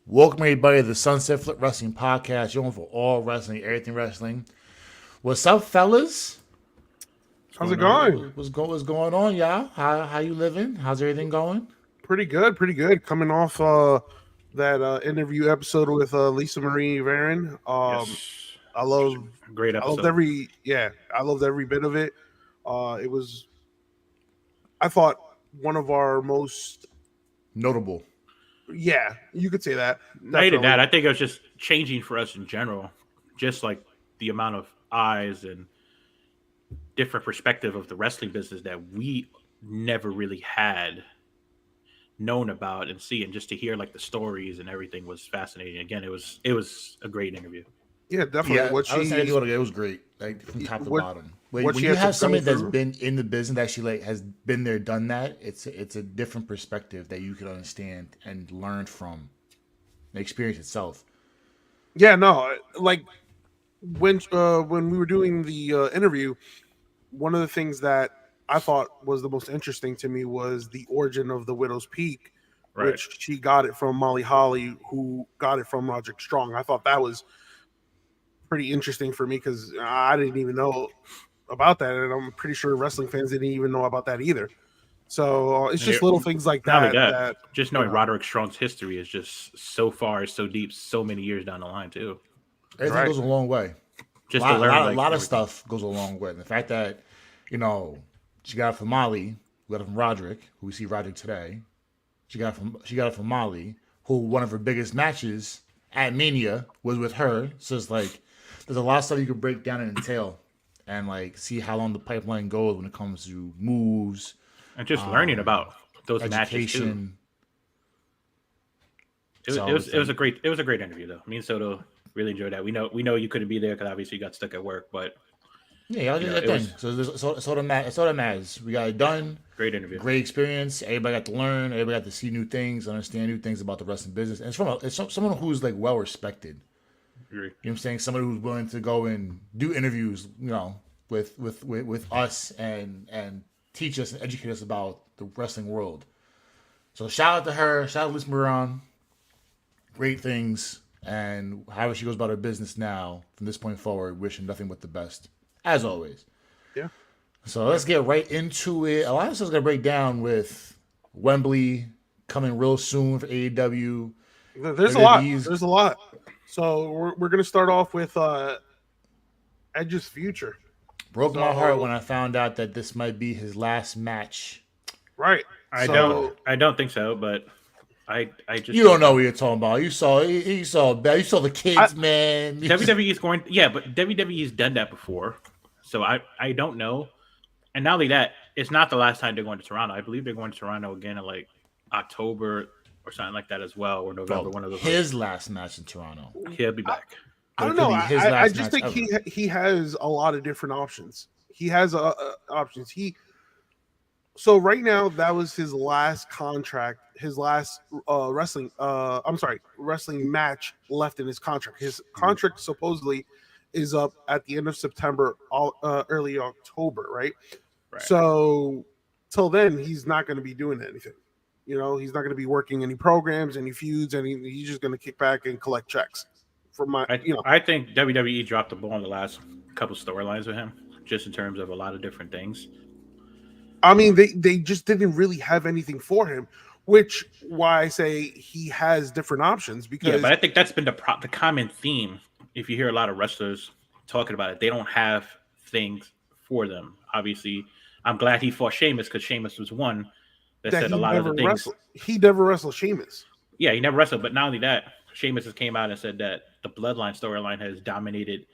Welcome everybody to the Sunset Flip Wrestling Podcast. You're on for all wrestling, everything wrestling. What's up, fellas? What's How's it going on? going? What's going on, y'all? How you living? How's everything going? Pretty good, pretty good. Coming off that interview episode with Lisa Marie Varon. Yes, I love great I loved episode. every bit of it. It was I thought one of our most Notable. you could say that. Not even Definitely. that, I think it was just changing for us in general, just like the amount of eyes and different perspective of the wrestling business that we never really had known about and see, and just to hear like the stories and everything was fascinating. Again, it was a great interview. Yeah, definitely. Yeah, I was saying it was great, like from top to what bottom. what When she you had to have go somebody that's through. been in the business that she like has been there, done that, it's a different perspective that you can understand and learn from the experience itself. Yeah, no, like when we were doing the interview, one of the things that I thought was the most interesting to me was the origin of the Widow's Peak, Right. which she got it from Molly Holly, who got it from Roderick Strong. I thought that was pretty interesting for me because I didn't even know about that, and I'm pretty sure wrestling fans didn't even know about that either. So it's And just it, little things like not only that that, that just you knowing know. Roderick Strong's history is just so far, so deep, so many years down the line too. Everything Right. goes a long way. Just to A learn like lot of everything. stuff goes a long way. And the fact that, you know, she got it from Molly, who got it from Roderick, who we see Roderick today. She got it from Molly, who one of her biggest matches at Mania was with her. So it's like there's a lot of stuff you could break down and entail and like see how long the pipeline goes when it comes to moves, And just learning about those matches too. education. It So was it's it was like a great interview though. Me and Soto really enjoyed that. We know you couldn't be there because obviously you got stuck at work, but yeah, y'all you did know that it thing. was So the matters. We got it done. great interview. Great experience. Everybody got to learn. Everybody got to see new things, understand new things about the wrestling business. And someone who's like well respected. Agree. You know what I'm saying? Somebody who's willing to go and do interviews, with us and teach us and educate us about the wrestling world. So shout out to her. Shout out to Liz Moran. Great things. And however she goes about her business now, from this point forward, wishing nothing but the best. As always. Yeah. So let's get right into it. A lot of stuff's gonna break down with Wembley coming real soon for AEW. There's a lot. WWE's There's a lot. So we're gonna start off with Edge's future. broke my heart So when I found out that this might be his last match. right. I don't So I don't think so, but I just You don't don't know know. what you're talking about. You saw the I, kids, man. WWE is going, yeah, but WWE's done that before, so I don't know. And not only that, it's not the last time they're going to Toronto. I believe they're going to Toronto again in like October or something like that as well, or November. Well, One of those. Like, his last match in Toronto, he'll be back. I but it don't could know. be his I last just match think ever. he has a lot of different options. He has options. So right now that was his last contract, his last wrestling match left in his contract. His Mhm. contract supposedly is up at the end of September, early October, right? Right. So till then, he's not going to be doing anything. He's not going to be working any programs, any feuds, he's just going to kick back and collect checks. From my, I think WWE dropped the ball in the last couple storylines with him, just in terms of a lot of different things. I mean, they just didn't really have anything for him, which why I say he has different options Yeah, because but I think that's been the common theme. If you hear a lot of wrestlers talking about it, they don't have things for them. Obviously, I'm glad he fought Sheamus because Sheamus was one that that said a lot of the things. he never wrestled Sheamus. Yeah, he never wrestled, but not only that, Sheamus has came out and said that the Bloodline storyline has dominated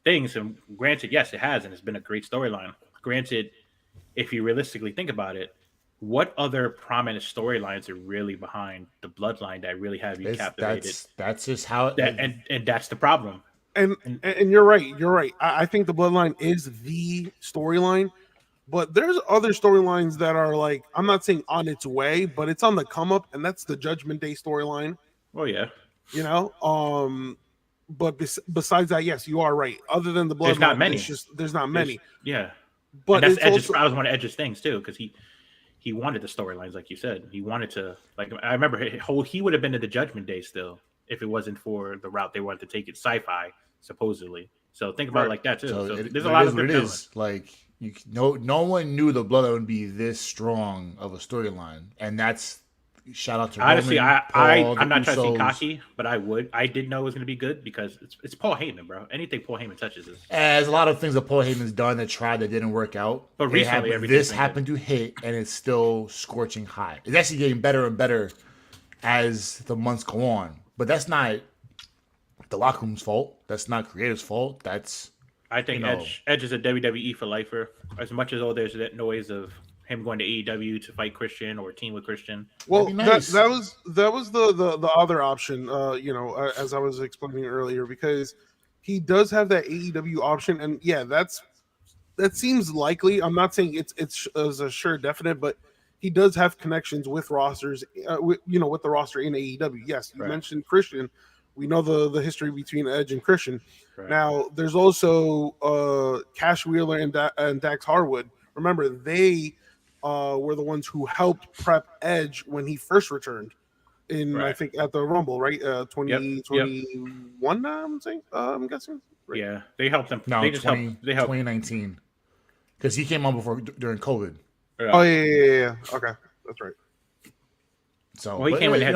things. And granted, yes, it has, and it's been a great storyline. Granted, if you realistically think about it, what other prominent storylines are really behind the Bloodline that really have you It's captivated? that's just how That and that's the problem. And And and you're right, you're right. I think the Bloodline is the storyline, but there's other storylines that are like I'm not saying on its way, but it's on the come up, and that's the Judgment Day storyline. well, yeah, You know, but besides that, yes, you are right. Other than the there's not Bloodline, many. there's not There's many. yeah, and But that's it's Edge's. also That was one of Edge's things too, because he wanted the storylines, like you said. He wanted to, like, I remember he would have been in the Judgment Day still if it wasn't for the route they wanted to take it, sci-fi supposedly. So think about it like that too. So, So it, there's a it lot is of what good it villains. is. Like no one knew the Bloodline would be this strong of a storyline, and that's shout out to Honestly, Roman, Paul, I'm not the trying to be Usos. cocky, but I did know it was going to be good because it's Paul Heyman, bro. Anything Paul Heyman touches is. As a lot of things that Paul Heyman's done that tried that didn't work out. But recently, this happened to hit, and it's still scorching hot. It's actually getting better and better as the months go on. But that's not the locker room's fault. That's not creator's fault. That's I think Edge is a WWE for lifer. As much as there's that noise of him going to AEW to fight Christian or team with Christian. Well, That'd be nice. that was the other option. As I was explaining earlier, because he does have that AEW option, and yeah, that seems likely. I'm not saying it's a sure definite, but he does have connections with rosters, with the roster in AEW. Yes, you mentioned Christian. We know the history between Edge and Christian. Right. Now, there's also Cash Wheeler and Dax Harwood. Remember, they were the ones who helped prep Edge when he first returned in, I think, at the Rumble, right? 2021, I'm guessing. Right? Yeah, they helped him. No, they just helped. They helped 2019 because he came on during COVID. Yeah. Oh yeah. Okay, that's right. So he came when they had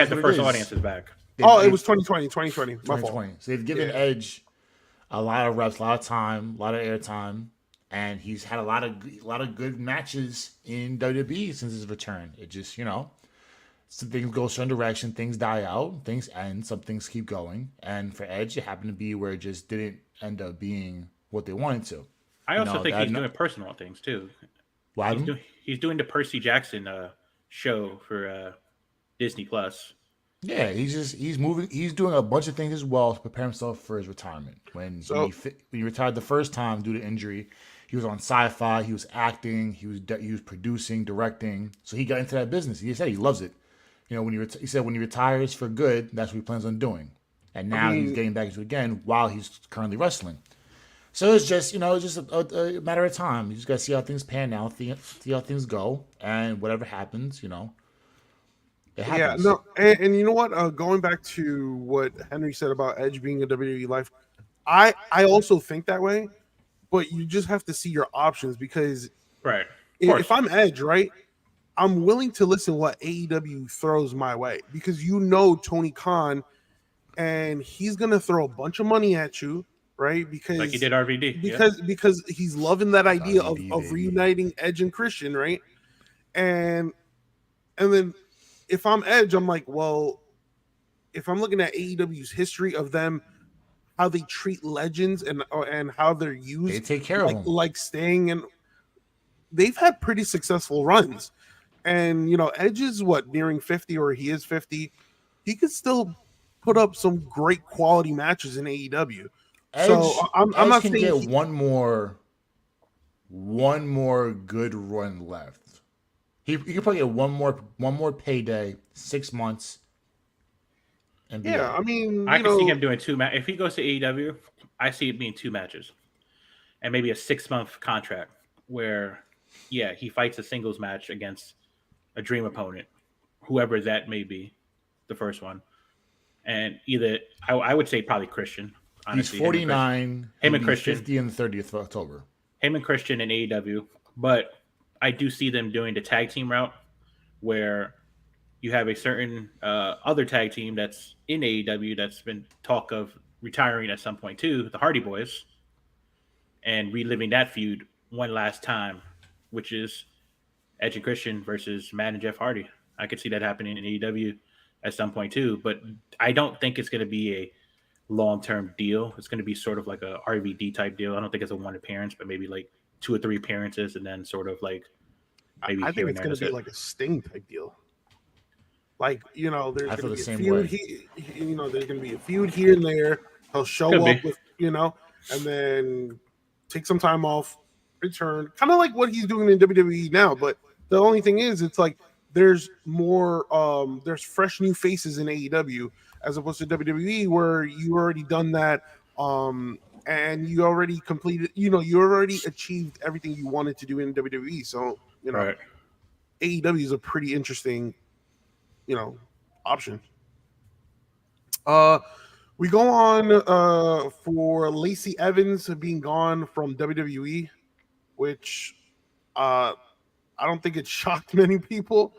the first audiences back. It was 2020. My fault. So they've given Edge a lot of reps, a lot of time, a lot of airtime, and he's had a lot of good matches in WWE since his return. It just, some things go a certain direction, things die out, things end, some things keep going. And for Edge, it happened to be where it just didn't end up being what they wanted to. I also think he's doing personal things too. He's doing the Percy Jackson show for Disney Plus. Yeah, he's moving. He's doing a bunch of things as well to prepare himself for his retirement. When he retired the first time due to injury, he was on Sci-Fi. He was acting. He was producing, directing. So he got into that business. He said he loves it. He said when he retires for good, that's what he plans on doing. And now he's getting back into it again while he's currently wrestling. So it's just a matter of time. You just got to see how things pan out, see how things go, and whatever happens, it happens. Yeah, no, and you know what? Going back to what Henry said about Edge being a WWE life, I also think that way, but you just have to see your options because if I'm Edge, right, I'm willing to listen to what AEW throws my way because Tony Khan, and he's gonna throw a bunch of money at you, right? Because like he did RVD, because he's loving that idea of reuniting Edge and Christian, right? And then. If I'm Edge, I'm like, well, if I'm looking at AEW's history of them, how they treat legends and how they're used, they take care of them, like staying in. They've had pretty successful runs, and Edge is nearing 50, or he is 50. He could still put up some great quality matches in AEW. Edge, so I'm not can saying get one more good run left. He could probably get one more payday, 6 months. And I mean, I can see him doing 2 matches. If he goes to AEW, I see it being 2 matches, and maybe a 6-month contract where, he fights a singles match against a dream opponent, whoever that may be, the first one, and either I would say probably Christian. Honestly, he's 49. Him and Christian, 50 on the 30th of October. Him and Christian in AEW, but. I do see them doing the tag team route where you have a certain other tag team that's in AEW that's been talk of retiring at some point too, the Hardy Boys, and reliving that feud one last time, which is Edge and Christian versus Matt and Jeff Hardy. I could see that happening in AEW at some point too, but I don't think it's going to be a long-term deal. It's going to be sort of like a RVD type deal. I don't think it's a one appearance, but maybe like 2 or 3 appearances, and then sort of like maybe I think it's going to be like a Sting type deal. Like there's going to be a feud. There's going to be a feud here and there. He'll show up with and then take some time off, return, kind of like what he's doing in WWE now. But the only thing is, it's like there's more. There's fresh new faces in AEW as opposed to WWE, where you already done that. And you already completed, you already achieved everything you wanted to do in WWE. So, Right. AEW is a pretty interesting, option. We go on for Lacey Evans being gone from WWE, which I don't think it shocked many people.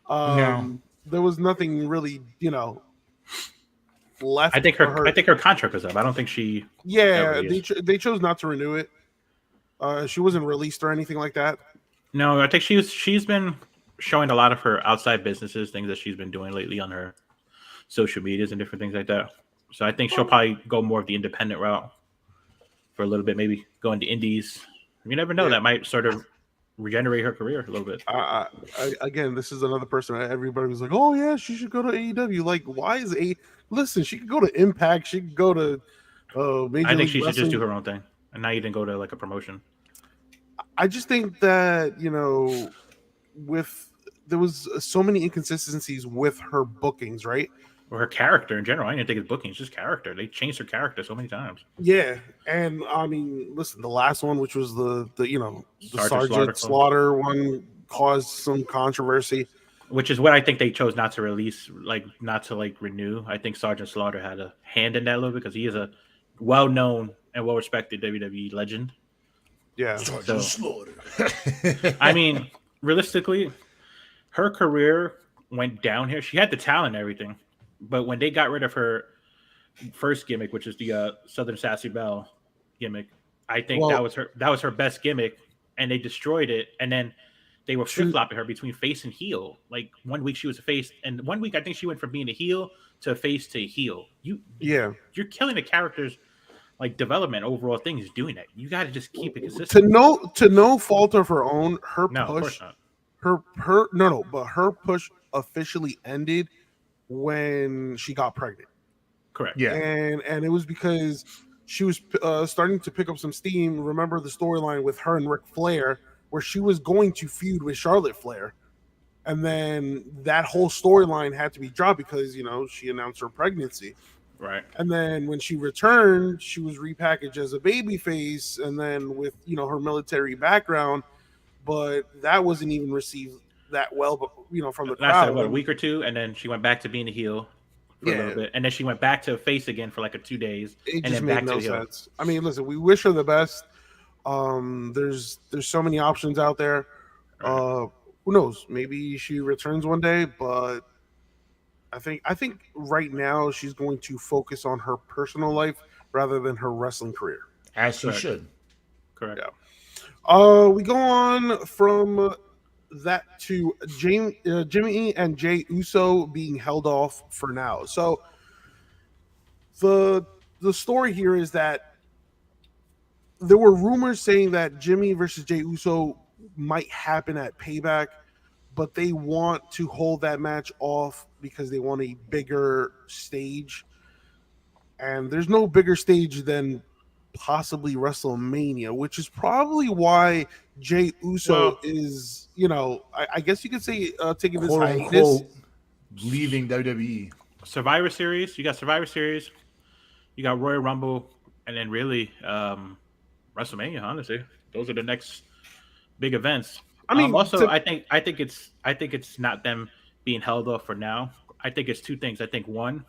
No. There was nothing really, left. I think her contract was up. I don't think she. Yeah, really they chose not to renew it. She wasn't released or anything like that. No, I think she's been showing a lot of her outside businesses, things that she's been doing lately on her social medias and different things like that. So I think she'll probably go more of the independent route for a little bit, maybe go into indies. You never know. Yeah. That might sort of regenerate her career a little bit. Again, this is another person. Everybody was like, "Oh yeah, she should go to AEW." Like, why is Listen, she could go to Impact. She could go to Major I think League she should Wrestling. just do her own thing, and now you didn't go to like a promotion. I just think that there was so many inconsistencies with her bookings, right? Or her character in general. I didn't think it's booking; it's just character. They changed her character so many times. Yeah, and I mean, listen, the last one, which was the Sergeant Slaughter one, caused some controversy. Which is what I think they chose not to release, not to renew. I think Sergeant Slaughter had a hand in that a little bit because he is a well-known and well-respected WWE legend. Yeah. Sergeant Slaughter. I mean, realistically, her career went down here. She had the talent and everything, but when they got rid of her first gimmick, which is the Southern Sassy Belle gimmick, I think that was her best gimmick, and they destroyed it. And then they were flip-flopping her between face and heel. Like 1 week she was a face, and 1 week I think she went from being a heel to a face to a heel. You're killing the character's development, overall things doing that. You got to just keep it consistent. To no fault of her own, her No, push, of course not. but her push officially ended when she got pregnant. Correct. Yeah. And it was because she was starting to pick up some steam. Remember the storyline with her and Ric Flair, where she was going to feud with Charlotte Flair. And then that whole storyline had to be dropped because, she announced her pregnancy. Right. And then when she returned, she was repackaged as a babyface, and then with, her military background, but that wasn't even received that well, but from the crowd. A week or two, and then she went back to being a heel for a little bit, and then she went back to a face again for 2 days, It and just then made back no to heel. sense. I mean, listen, we wish her the best. There's so many options out there. Who knows? Maybe she returns one day, but I think right now she's going to focus on her personal life rather than her wrestling career. As she Correct. should. Correct. Yeah. We go on from that to Jimmy and Jey Uso being held off for now. So the story here is that there were rumors saying that Jimmy versus Jey Uso might happen at Payback, but they want to hold that match off because they want a bigger stage. And there's no bigger stage than possibly WrestleMania, which is probably why Jey Uso is, I guess you could say taking this Quote hiatus. unquote, leaving WWE. Survivor Series. You got Survivor Series. You got Royal Rumble, and then really WrestleMania. Honestly, those are the next big events. I mean, I think it's not them being held off for now. I think it's two things. I think one,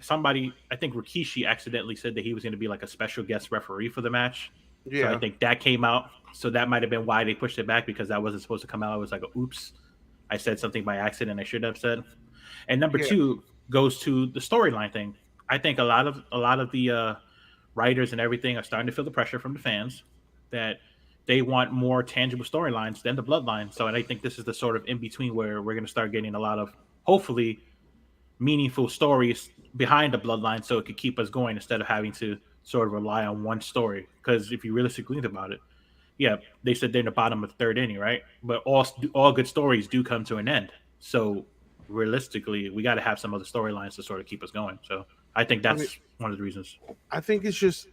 I think Rikishi accidentally said that he was going to be a special guest referee for the match. Yeah. So I think that came out. So that might have been why they pushed it back, because that wasn't supposed to come out. It was oops, I said something by accident I should have said. And number two goes to the storyline thing. I think a lot of the writers and everything are starting to feel the pressure from the fans that they want more tangible storylines than the bloodline. So, and I think this is the sort of in between where we're going to start getting a lot of hopefully meaningful stories behind the bloodline, so it could keep us going instead of having to sort of rely on one story. Because if you realistically think about it, yeah, they said they're in the bottom of the third inning, right? But all good stories do come to an end. So realistically, we got to have some other storylines to sort of keep us going. So I think that's one of the reasons. I think it's just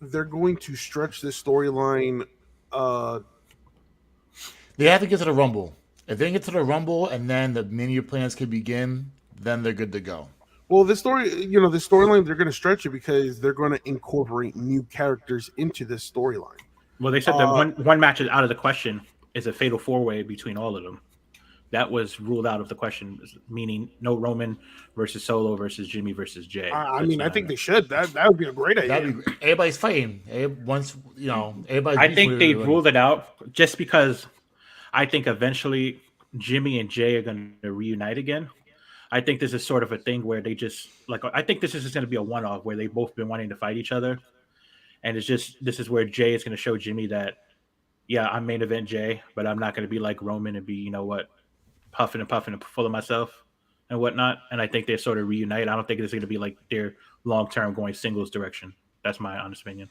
they're going to stretch this storyline. They have to get to the Rumble. If they get to the Rumble and then the Mania plans can begin, then they're good to go. Well, this storyline, they're going to stretch it because they're going to incorporate new characters into this storyline. Well, they said that one match is out of the question. is a fatal 4-way between all of them. That was ruled out of the question, meaning no Roman versus Solo versus Jimmy versus Jay. I That's mean, I not think it. they should. That would be a great idea. That'd be everybody's fighting. Once everybody's. I beefing think with they everybody. ruled it out just because I think eventually Jimmy and Jay are going to reunite again. I think this is sort of a thing where they just like. I think this is just going to be a one-off where they've both been wanting to fight each other, and it's just this is where Jay is going to show Jimmy that, yeah, I'm main event Jay, but I'm not going to be like Roman and be, you know what, puffing and full of myself and whatnot. And I think they sort of reunite. I don't think it's going to be like their long-term going singles direction. That's my honest opinion.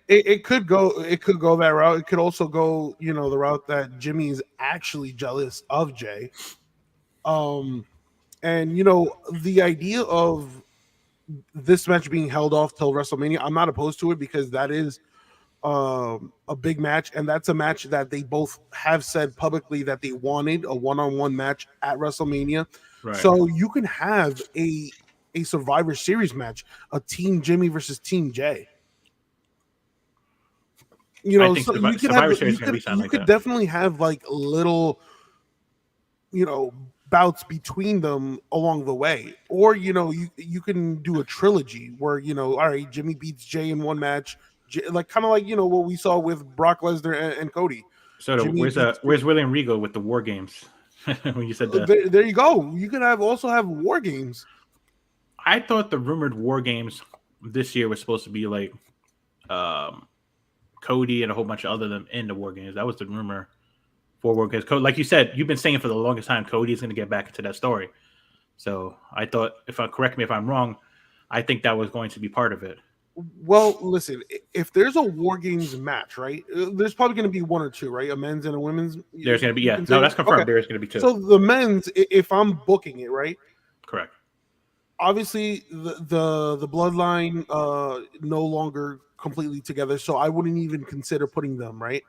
It could go that route. It could also go, the route that Jimmy is actually jealous of Jay. And the idea of this match being held off till WrestleMania, I'm not opposed to it because that is a big match, and that's a match that they both have said publicly that they wanted a one-on-one match at WrestleMania. Right. So you can have a Survivor Series match, a Team Jimmy versus Team Jay. I think so you could Survivor have, Series you is gonna be could, something you like could that. definitely have like little, bouts between them along the way, or you can do a trilogy where all right, Jimmy beats Jay in one match, like kind of like what we saw with Brock Lesnar and Cody. So Jimmy beats- where's William Regal with the War Games? When you said that, there you go. You could also have War Games. I thought the rumored War Games this year was supposed to be like Cody and a whole bunch of other them in the War Games. That was the rumor for War Games. Like you said, you've been saying for the longest time, Cody is going to get back into that story. So I thought, correct me if I'm wrong, I think that was going to be part of it. Well, listen, if there's a War Games match, right, there's probably going to be one or two, right? A men's and a women's. There's going to be, you yeah. can No, say? that's confirmed. Okay. There's going to be two. So the men's, if I'm booking it, right? Correct. Obviously, the bloodline no longer completely together, so I wouldn't even consider putting them, right?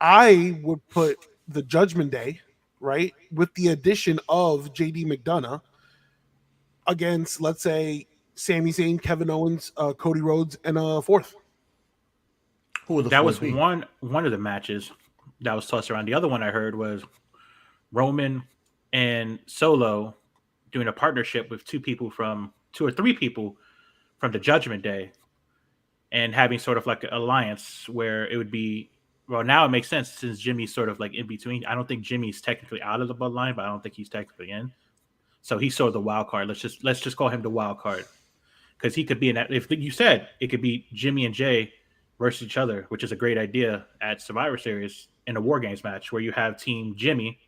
I would put the Judgment Day, right, with the addition of JD McDonough against, let's say, Sami Zayn, Kevin Owens, Cody Rhodes, and a fourth. Who would the That fourth was be? one of the matches that was tossed around. The other one I heard was Roman and Solo doing a partnership with two or three people from the Judgment Day and having sort of like an alliance where it would be, well, now it makes sense since Jimmy's sort of like in between. I don't think Jimmy's technically out of the bloodline, but I don't think he's technically in. So he's sort of the wild card. Let's just call him the wild card. Because he could be in that. If you said it could be Jimmy and Jay versus each other, which is a great idea at Survivor Series in a War Games match where you have Team Jimmy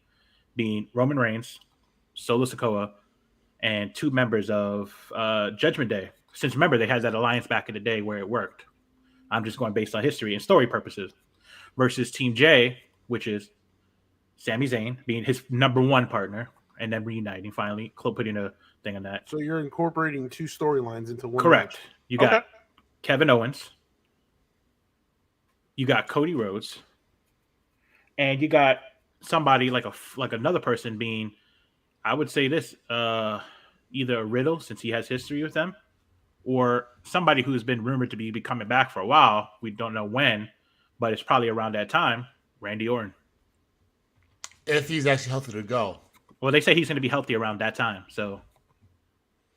being Roman Reigns, Solo Sikoa, and two members of Judgment Day. Since remember, they had that alliance back in the day where it worked. I'm just going based on history and story purposes. Versus Team J, which is Sami Zayn being his number one partner, and then reuniting finally, putting a thing on that. So you're incorporating two storylines into one. Correct. match. You got Okay. Kevin Owens, you got Cody Rhodes, and you got somebody like another person being, I would say this, either a Riddle since he has history with them, or somebody who's been rumored to be coming back for a while. We don't know when, but it's probably around that time. Randy Orton. If he's actually healthy to go. Well, they say he's going to be healthy around that time. So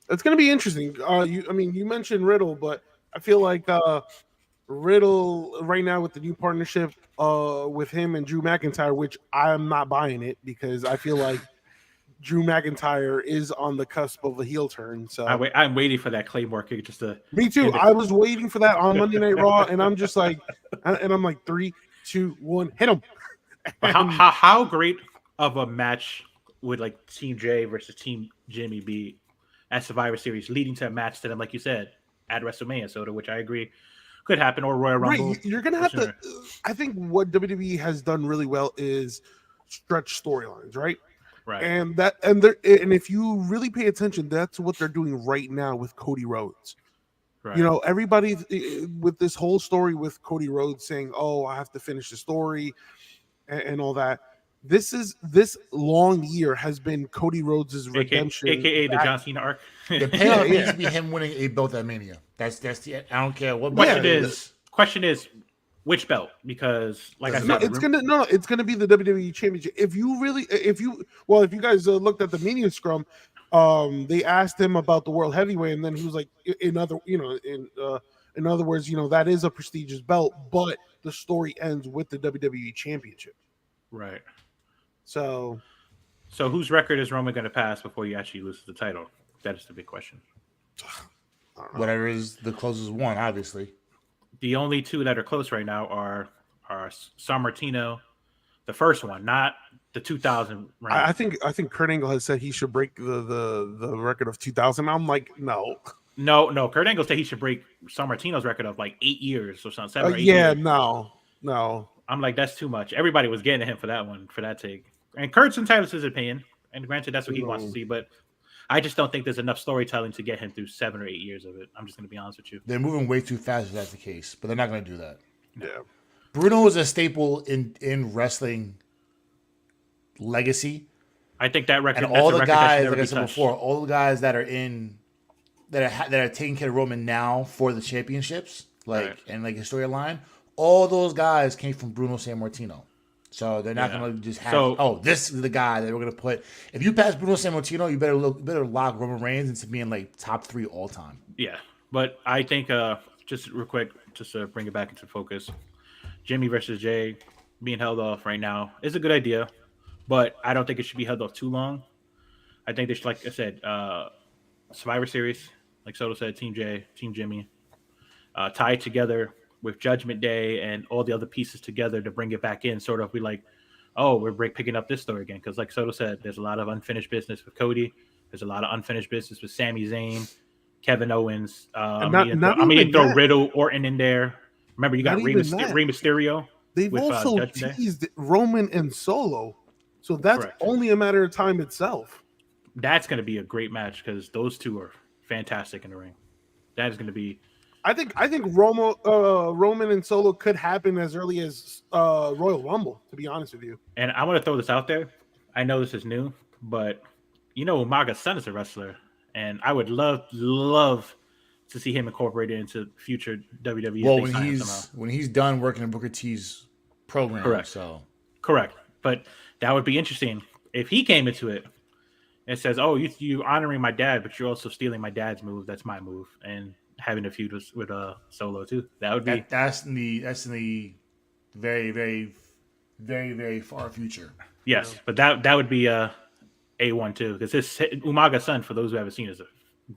It's going to be interesting. You mentioned Riddle, but I feel like Riddle right now with the new partnership with him and Drew McIntyre, which I'm not buying it because I feel like Drew McIntyre is on the cusp of a heel turn. So I'm waiting for that Claymore kick just to. me too. I was waiting for that on Monday Night Raw, and I'm just like, and I'm like 3, 2, 1, hit him. But how great of a match would like Team J versus Team Jimmy be at Survivor Series, leading to a match to them, like you said, at WrestleMania, so to which I agree could happen, or Royal Rumble. Right, you're gonna have to. I think what WWE has done really well is stretch storylines, right? Right. And if you really pay attention, that's what they're doing right now with Cody Rhodes. Right. Everybody with this whole story with Cody Rhodes saying, "Oh, I have to finish the story," and all that. This long year has been Cody Rhodes' redemption, aka the John Cena arc. The payoff needs to be him winning a belt at Mania. That's the. I don't care what. Question is, Which belt? Because, like I Doesn't said, No, it's gonna be the WWE Championship. If you guys looked at the media scrum, they asked him about the World Heavyweight, and then he was like, in other words, that is a prestigious belt, but the story ends with the WWE Championship. right. So So whose record is Roman going to pass before he actually loses the title? That is the big question. I don't know. Whatever is the closest one, obviously. The only two that are close right now are San Martino, the first one, not the 2000 reign. I think Kurt Angle has said he should break the record of 2000. I'm like, no. No. Kurt Angle said he should break San Martino's record of like 8 years or something, 7 or 8 Yeah, years. no. I'm like, that's too much. Everybody was getting at him for that one, for that take. And Kurt's entitled to his opinion. And granted, that's what he wants to see. But I just don't think there's enough storytelling to get him through 7 or 8 years of it. I'm just going to be honest with you. They're moving way too fast if that's the case, but they're not going to do that. Yeah. Bruno is a staple in wrestling legacy, I think that record, and all that's a the record that should guys, never like I be said touched. before, all the guys that are taking care of Roman now for the championships, Right. and like his storyline, all those guys came from Bruno Sammartino. So they're not Yeah. going to just have. So- This is the guy that we're going to put. If you pass Bruno Sammartino, you better lock Roman Reigns into being like top 3 all time. Yeah, but I think just real quick, just to bring it back into focus, Jimmy versus Jay being held off right now is a good idea, but I don't think it should be held off too long. I think they should, like I said, Survivor Series, like Soto said, Team Jay, Team Jimmy, tied together with Judgment Day and all the other pieces together to bring it back in. Sort of be like, oh, we're picking up this story again, because like Soto said, there's a lot of unfinished business with Cody. There's a lot of unfinished business with Sami Zayn, Kevin Owens. I'm not gonna even throw that. Riddle, Orton in there. Remember, you got Not Rey even that. Mysterio. They've with, also Judgment Day. teased Roman and Solo, so that's Correct. only a matter of time itself. That's going to be a great match because those two are fantastic in the ring. That is going to be. I think Roman and Solo could happen as early as Royal Rumble. To be honest with you, And I want to throw this out there. I know this is new, but Umaga's son is a wrestler, and I would love to see him incorporated into future WWE. if Well, they sign him somehow. when he's done working in Booker T's program, Correct. So Correct, but that would be interesting if he came into it and says, "Oh, you honoring my dad, but you're also stealing my dad's move. That's my move," and having a feud with Solo too. That would be that's in the very, very, very, very far future. yes, but that would be A1 too, because his Umaga's son, for those who haven't seen, is a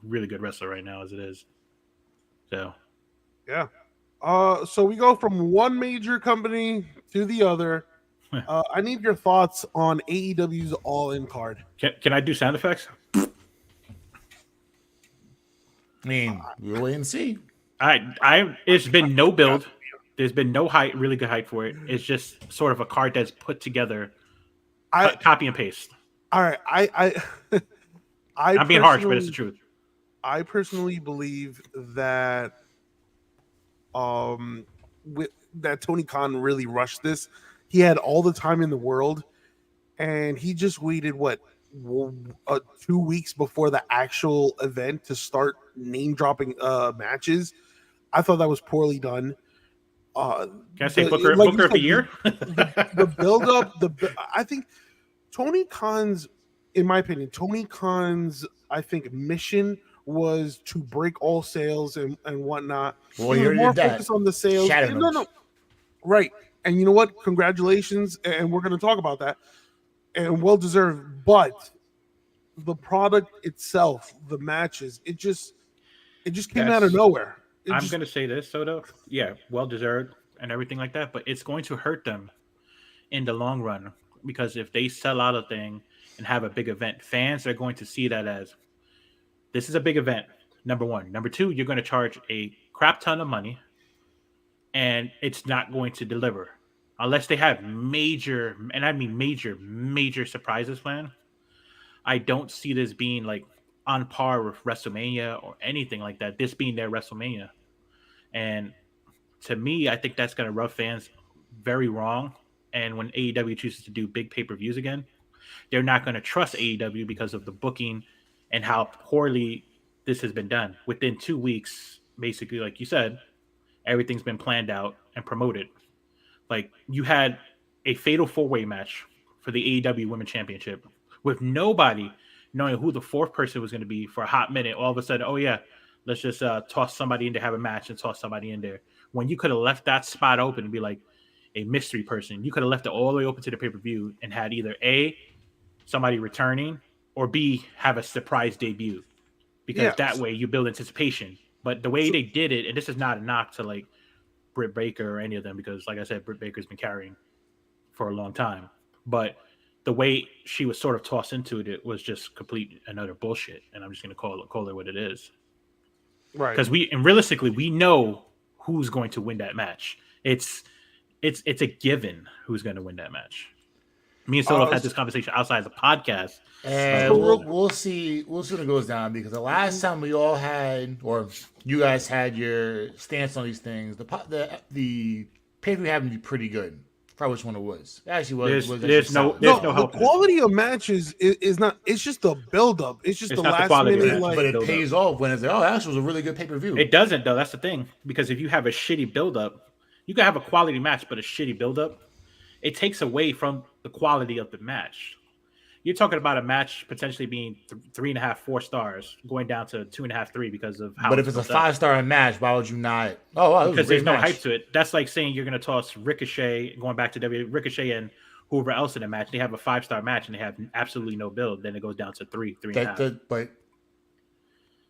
really good wrestler right now as it is. So yeah. So we go from one major company to the other. I need your thoughts on AEW's All In card. can I do sound effects? I mean, we'll wait and see. It's been no build. There's been no really good hype for it. It's just sort of a card that's put together, copy and paste. All right, I'm being harsh, but it's the truth. I personally believe that that Tony Khan really rushed this. He had all the time in the world, and he just waited 2 weeks before the actual event to start name dropping matches. I thought that was poorly done. Can I say the- Booker like you of the said, year? The build up, I think Tony Khan's, in my opinion, mission was to break all sales and whatnot. Well, He you was already more did that. focused on the sales. Shattered No, them. right. And you know what? Congratulations, and we're going to talk about that, and well deserved. But the product itself, the matches, it just came out of nowhere. I'm going to say this, Soto. Yeah, well deserved and everything like that, but it's going to hurt them in the long run, because if they sell out a thing and have a big event, fans are going to see that as this is a big event. Number one. Number two, you're going to charge a crap ton of money, and it's not going to deliver unless they have major, and I mean major surprises planned. I don't see this being like on par with WrestleMania or anything like that. This being their WrestleMania. And to me, I think that's going to rub fans very wrong. And when AEW chooses to do big pay-per-views again, they're not going to trust AEW because of the booking and how poorly this has been done. Within 2 weeks, basically, like you said, everything's been planned out and promoted Like you had a fatal 4-way match for the AEW Women's Championship with nobody knowing who the fourth person was going to be for a hot minute. All of a sudden, oh yeah, let's just toss somebody in to have a match and toss somebody in there. When you could have left that spot open and be like a mystery person, you could have left it all the way open to the pay-per-view and had either A, somebody returning, or B, have a surprise debut. Because that way you build anticipation. But the way they did it, and this is not a knock to like Britt Baker or any of them, because like I said, Britt Baker's been carrying for a long time. But the way she was sort of tossed into it, it was just complete and utter bullshit. And I'm just going to call it what it is. Right. Because realistically, we know who's going to win that match. It's a given who's going to win that match. Me and Soto have had this conversation outside the podcast. And we'll see. We'll see when it goes down, because the last time we all had, or you guys had your stance on these things, the pay-per-view happened to be pretty good. I forgot which one it was. It actually was. There's no help. The quality of matches is not. It's just the build-up. It's just the last minute. But it pays off when it's like, oh, that actually was a really good pay-per-view. It doesn't though. That's the thing, because if you have a shitty build-up, you can have a quality match, but a shitty build-up, it takes away from the quality of the match. You're talking about a match potentially being 3.5, 4 stars, going down to 2.5, 3 because of how. But if it's a 5-star match, why would you not? Oh, wow, because there's no hype to it. That's like saying you're going to toss Ricochet, going back to Ricochet and whoever else in the match. They have a 5-star match and they have absolutely no build. Then it goes down to 3.5. But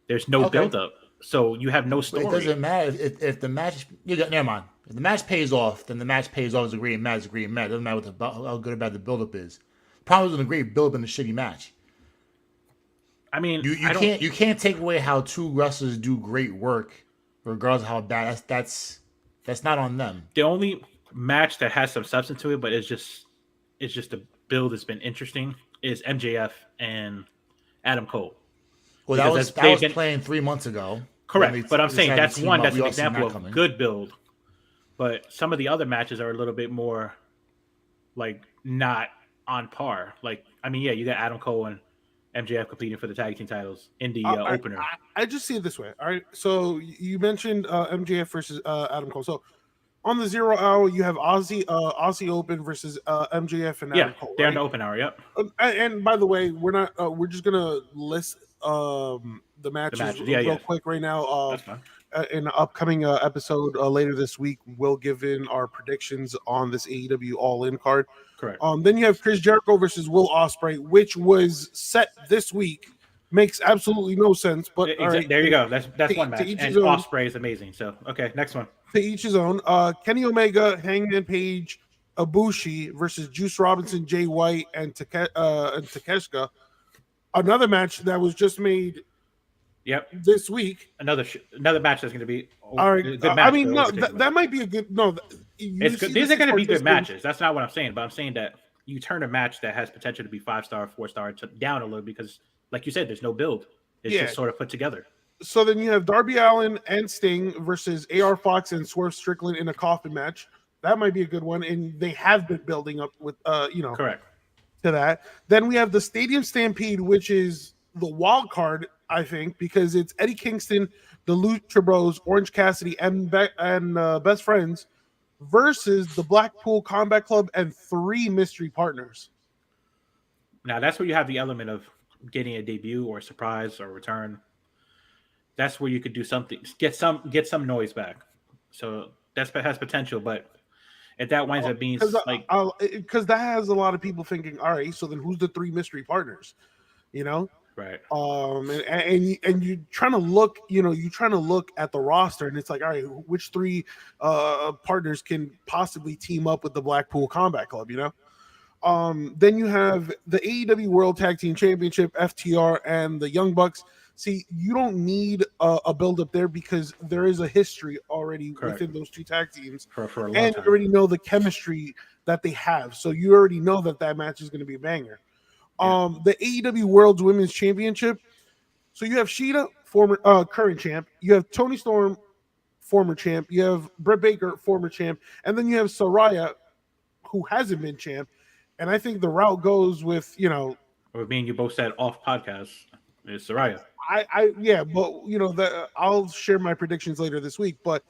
there's no build up, so you have no story. It doesn't matter if the match. Never mind. If the match pays off, then the match pays off as a great match. It doesn't matter how good or bad the build-up is. Probably was a great build-up in a shitty match. I mean, you can't take away how two wrestlers do great work, regardless of how bad. That's not on them. The only match that has some substance to it, but it's just the build that's been interesting, is MJF and Adam Cole. Well, that was playing 3 months ago. Correct, but I'm saying that's an example of good build. But some of the other matches are a little bit more like not on par. Like, I mean, yeah, you got Adam Cole and MJF competing for the tag team titles in the opener. I just see it this way. All right, so you mentioned MJF versus Adam Cole. So on the 0 hour, you have Aussie Open versus MJF and Adam Cole. They're in the open hour. Yep. And by the way, we're not. We're just gonna list the matches real quick right now. That's fine. In an upcoming episode later this week, we'll give in our predictions on this AEW All In card. Correct. Then you have Chris Jericho versus Will Ospreay, which was set this week. Makes absolutely no sense, but all right, there you go. That's one match. And Ospreay is amazing. So okay, next one. To each his own. Kenny Omega, Hangman Page, Ibushi versus Juice Robinson, Jay White, and Takeshita. Another match that was just made. Yep. This week, another match that's going to be all right. Good match, I mean, no, that might be a good. No, it's good. These are going to be good matches. That's not what I'm saying, but I'm saying that you turn a match that has potential to be 5-star, 4-star down a little because, like you said, there's no build. It's just sort of put together. So then you have Darby Allin and Sting versus AR Fox and Swerve Strickland in a coffin match. That might be a good one, and they have been building up with, correct to that. Then we have the Stadium Stampede, which is the wild card, I think, because it's Eddie Kingston, the Lucha Bros, Orange Cassidy, and Best Friends versus the Blackpool Combat Club and 3 mystery partners. Now that's where you have the element of getting a debut or a surprise or a return. That's where you could do something, get some noise back. So that has potential, but if that winds up being because that has a lot of people thinking, all right, so then who's the 3 mystery partners? Right. And you're trying to look, at the roster, and it's like, all right, which 3 partners can possibly team up with the Blackpool Combat Club, Then you have the AEW World Tag Team Championship, FTR, and the Young Bucks. See, you don't need a build up there because there is a history already within those 2 tag teams, for a long and time. You already know the chemistry that they have, so you already know that match is going to be a banger. The AEW World's Women's Championship. So you have Shida, current champ. You have Toni Storm, former champ. You have Britt Baker, former champ, and then you have Saraya, who hasn't been champ. And I think the route goes with Or me and you both said off podcast is Saraya. But I'll share my predictions later this week. But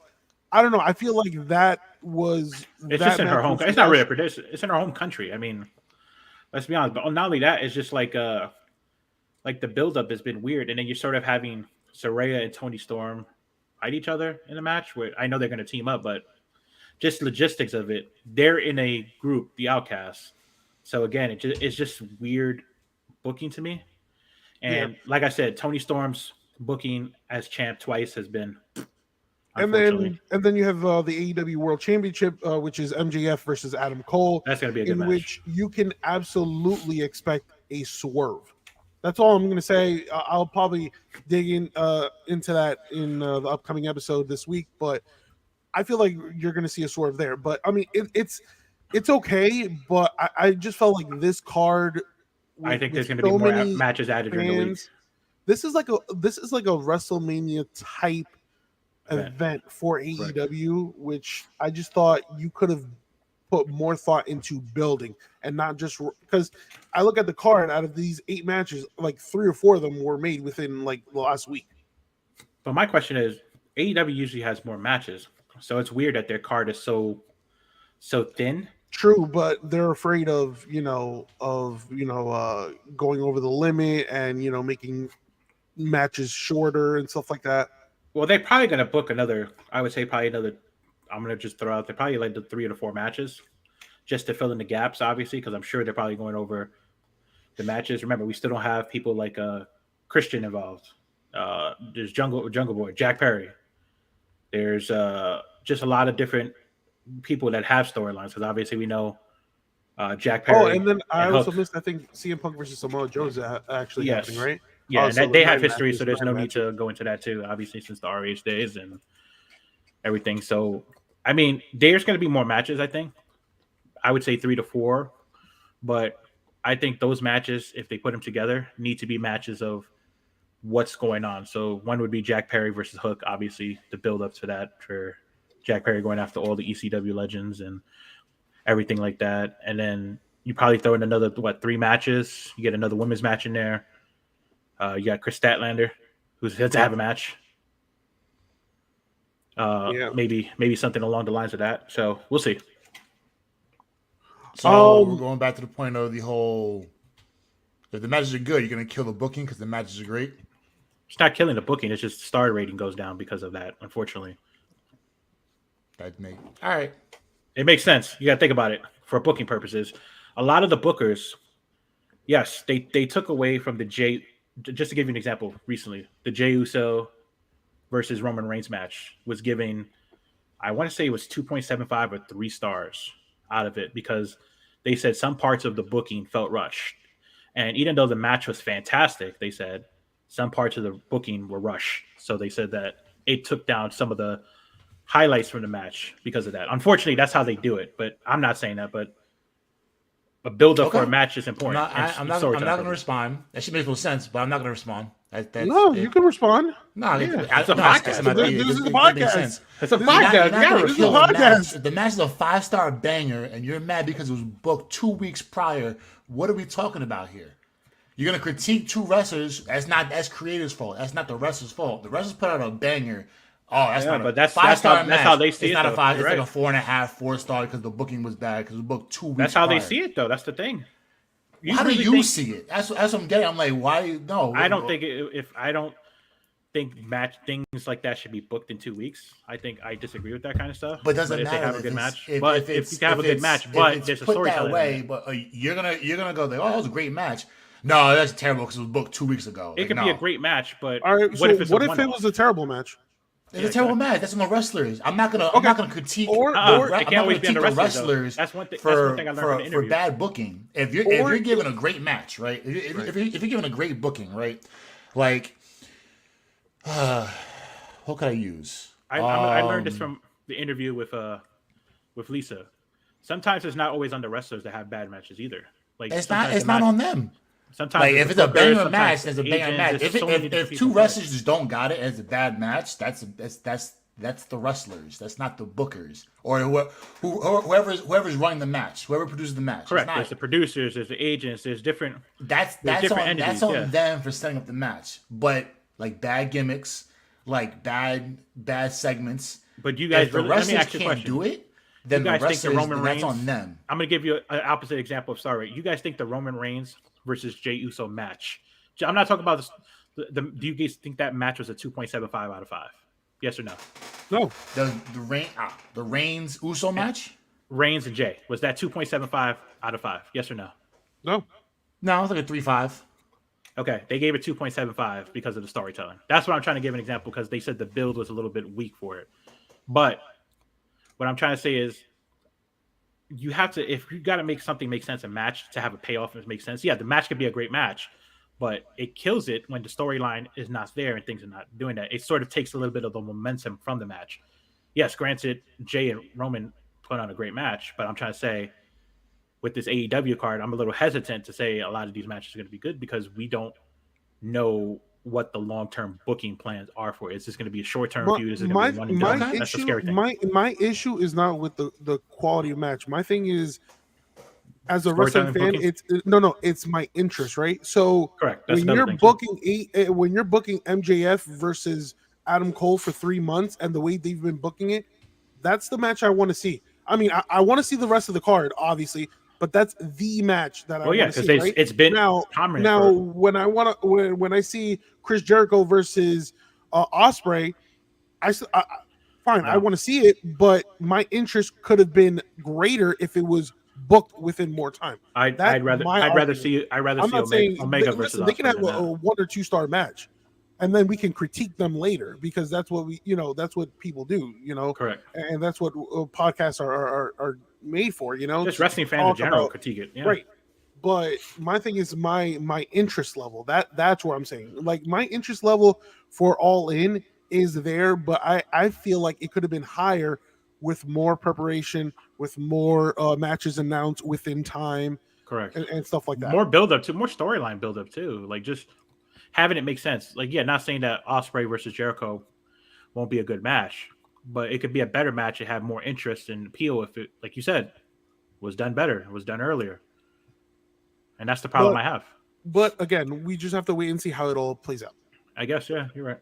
I don't know. I feel like that was It's that just in her match home. was It's not really a fresh. prediction. It's in her home country. I mean, let's be honest. But not only that, it's just like the buildup has been weird, and then you're sort of having Saraya and Tony Storm fight each other in a match. Where I know they're going to team up, but just logistics of it, they're in a group, the Outcasts. So again, it's just weird booking to me. Yeah. And like I said, Tony Storm's booking as champ twice has been, And unfortunately, then you have the AEW World Championship, which is MJF versus Adam Cole, that's going to be a good in match. which you can absolutely expect a swerve. That's all I'm going to say. I'll probably dig into that in the upcoming episode this week, but I feel like you're going to see a swerve there. But I mean, it's okay, but I just felt like this card. I think there's with going to be so more many matches added during the week. fans, this is like a WrestleMania type event for AEW, which I just thought you could have put more thought into building and not just because I look at the card. Out of these 8 matches, like 3 or 4 of them were made within like the last week. But my question is, AEW usually has more matches, so it's weird that their card is so thin. True, but they're afraid of going over the limit and making matches shorter and stuff like that. Well, they're probably going to book another. I would say probably another. I'm going to just throw out. They're probably like the 3 or 4 matches, just to fill in the gaps. Obviously, because I'm sure they're probably going over the matches. Remember, we still don't have people like Christian involved. There's Jungle Boy, Jack Perry. There's just a lot of different people that have storylines, because obviously we know Jack Perry. Oh, and then I also Hook. missed. I think CM Punk versus Samoa Joe is actually Yes. happening, right? Yeah, Oh, and so that, they the have 9 history, matches, so there's 9 no need matches. to go into that too. Obviously, since the RH days and everything. So, I mean, there's going to be more matches. I think. I would say 3 to 4, but I think those matches, if they put them together, need to be matches of what's going on. So one would be Jack Perry versus Hook, obviously the build up to that, for Jack Perry going after all the ECW legends and everything like that. And then you probably throw in another 3 matches. You get another women's match in there. You got Chris Statlander, who's had to have a match. Maybe something along the lines of that. So we'll see. So we're going back to the point of the whole, if the matches are good, you're going to kill the booking because the matches are great. It's not killing the booking. It's just star rating goes down because of that, unfortunately. All right. It makes sense. You got to think about it for booking purposes. A lot of the bookers, yes, they took away from the Jey. Just to give you an example, recently, the Jey Uso versus Roman Reigns match was giving, I want to say it was 2.75 or 3 stars out of it, because they said some parts of the booking felt rushed. And even though the match was fantastic, they said some parts of the booking were rushed. So they said that it took down some of the highlights from the match because of that. Unfortunately, that's how they do it. But I'm not saying that, but a build-up for a match is important. I'm not going to respond. That should make no sense, but I'm not going to respond. You can respond. No, it's a podcast. This is a podcast. It's a podcast. This is a podcast. The match is a 5-star banger, and you're mad because it was booked 2 weeks prior. What are we talking about here? You're gonna critique 2 wrestlers. That's creators' fault. That's not the wrestlers' fault. The wrestlers put out a banger. Oh, that's not. But that's 5-star match. That's how they see it's it. Not a 5. Right. It's like a 4.5, 4-star because the booking was bad because it was booked 2 weeks. That's how prior. they see it, though. That's the thing. How do you see it? That's what I'm getting. I'm like, why? No, I don't think I don't think match things like that should be booked in 2 weeks. I disagree with that kind of stuff. But doesn't if matter they have a good match. If you have a good match, but there's a put storytelling. That way, but you're gonna go there. Oh, it was a great match. No, that's terrible because it was booked 2 weeks ago. It could be a great match, but all right. What if it was a terrible match? It's a terrible match. That's on the wrestlers. I'm not gonna critique. It can't always be on the wrestlers. That's one thing. That's one thing I learned from the interview. For bad booking. If you're given a great match, right? If you're given a great booking, right? Like, what could I use? I learned this from the interview with Lisa. Sometimes it's not always on the wrestlers that have bad matches either. Like it's not on them. Sometimes like if it's a banger match, there's a banger match. If 2 wrestlers just don't got it as a bad match, that's the wrestlers. That's not the bookers or whoever's running the match, whoever produces the match. Correct. There's the producers, there's the agents, there's different. That's on them for setting up the match. But like bad gimmicks, like bad segments. But you guys, if the wrestlers can't do it, then the guys think rest the is Roman then that's Reigns- on them. I'm going to give you an opposite example of sorry. You guys think the Roman Reigns versus Jey Uso match? I'm not talking about do you guys think that match was a 2.75 out of 5? Yes or no? No, The Reigns Uso match? Reigns and Jay, was that 2.75 out of 5? Yes or no? no. No, it's like a 3-5. Okay, they gave it 2.75 because of the storytelling. That's what I'm trying to give an example because they said the build was a little bit weak for it. But what I'm trying to say is you have to, if you got to make something make sense, a match to have a payoff and make sense. Yeah, the match could be a great match, but it kills it when the storyline is not there and things are not doing that. It sort of takes a little bit of the momentum from the match. Yes, granted, Jay and Roman put on a great match, but I'm trying to say with this AEW card, I'm a little hesitant to say a lot of these matches are going to be good because we don't know what the long-term booking plans are for it. Is this going to be a short-term feud? Is it going to be one and done? That's the scary thing. My issue is not with the quality of match. My thing is, as a Storytelling wrestling fan, booking? it's my interest, right? So Correct. That's when another you're thing, booking when you're booking MJF versus Adam Cole for 3 months and the way they've been booking it, that's the match I want to see. I mean, I want to see the rest of the card, obviously, but that's the match that I Well, yeah, want to because see. Right? it's been Now prominent. when I see Chris Jericho versus Osprey, fine, No. I want to see it, but my interest could have been greater if it was booked within more time. I'd rather see I'm not saying Omega versus listen, they can Ospreay have than that. a 1 or 2 star match, and then we can critique them later because that's what that's what people do, Correct. and that's what podcasts are made for, Just to wrestling fans in talk general about- critique it. Yeah. right. But my thing is my interest level. That's where I'm saying. Like my interest level for All In is there, but I feel like it could have been higher with more preparation, with more matches announced within time, Correct. and stuff like that. More build up too, more storyline build up too. Like just having it make sense. Like, yeah, not saying that Ospreay versus Jericho won't be a good match, but it could be a better match and have more interest and appeal if it, like you said, was done better, it was done earlier. And that's the problem I have. But again, we just have to wait and see how it all plays out. I guess, yeah, you're right.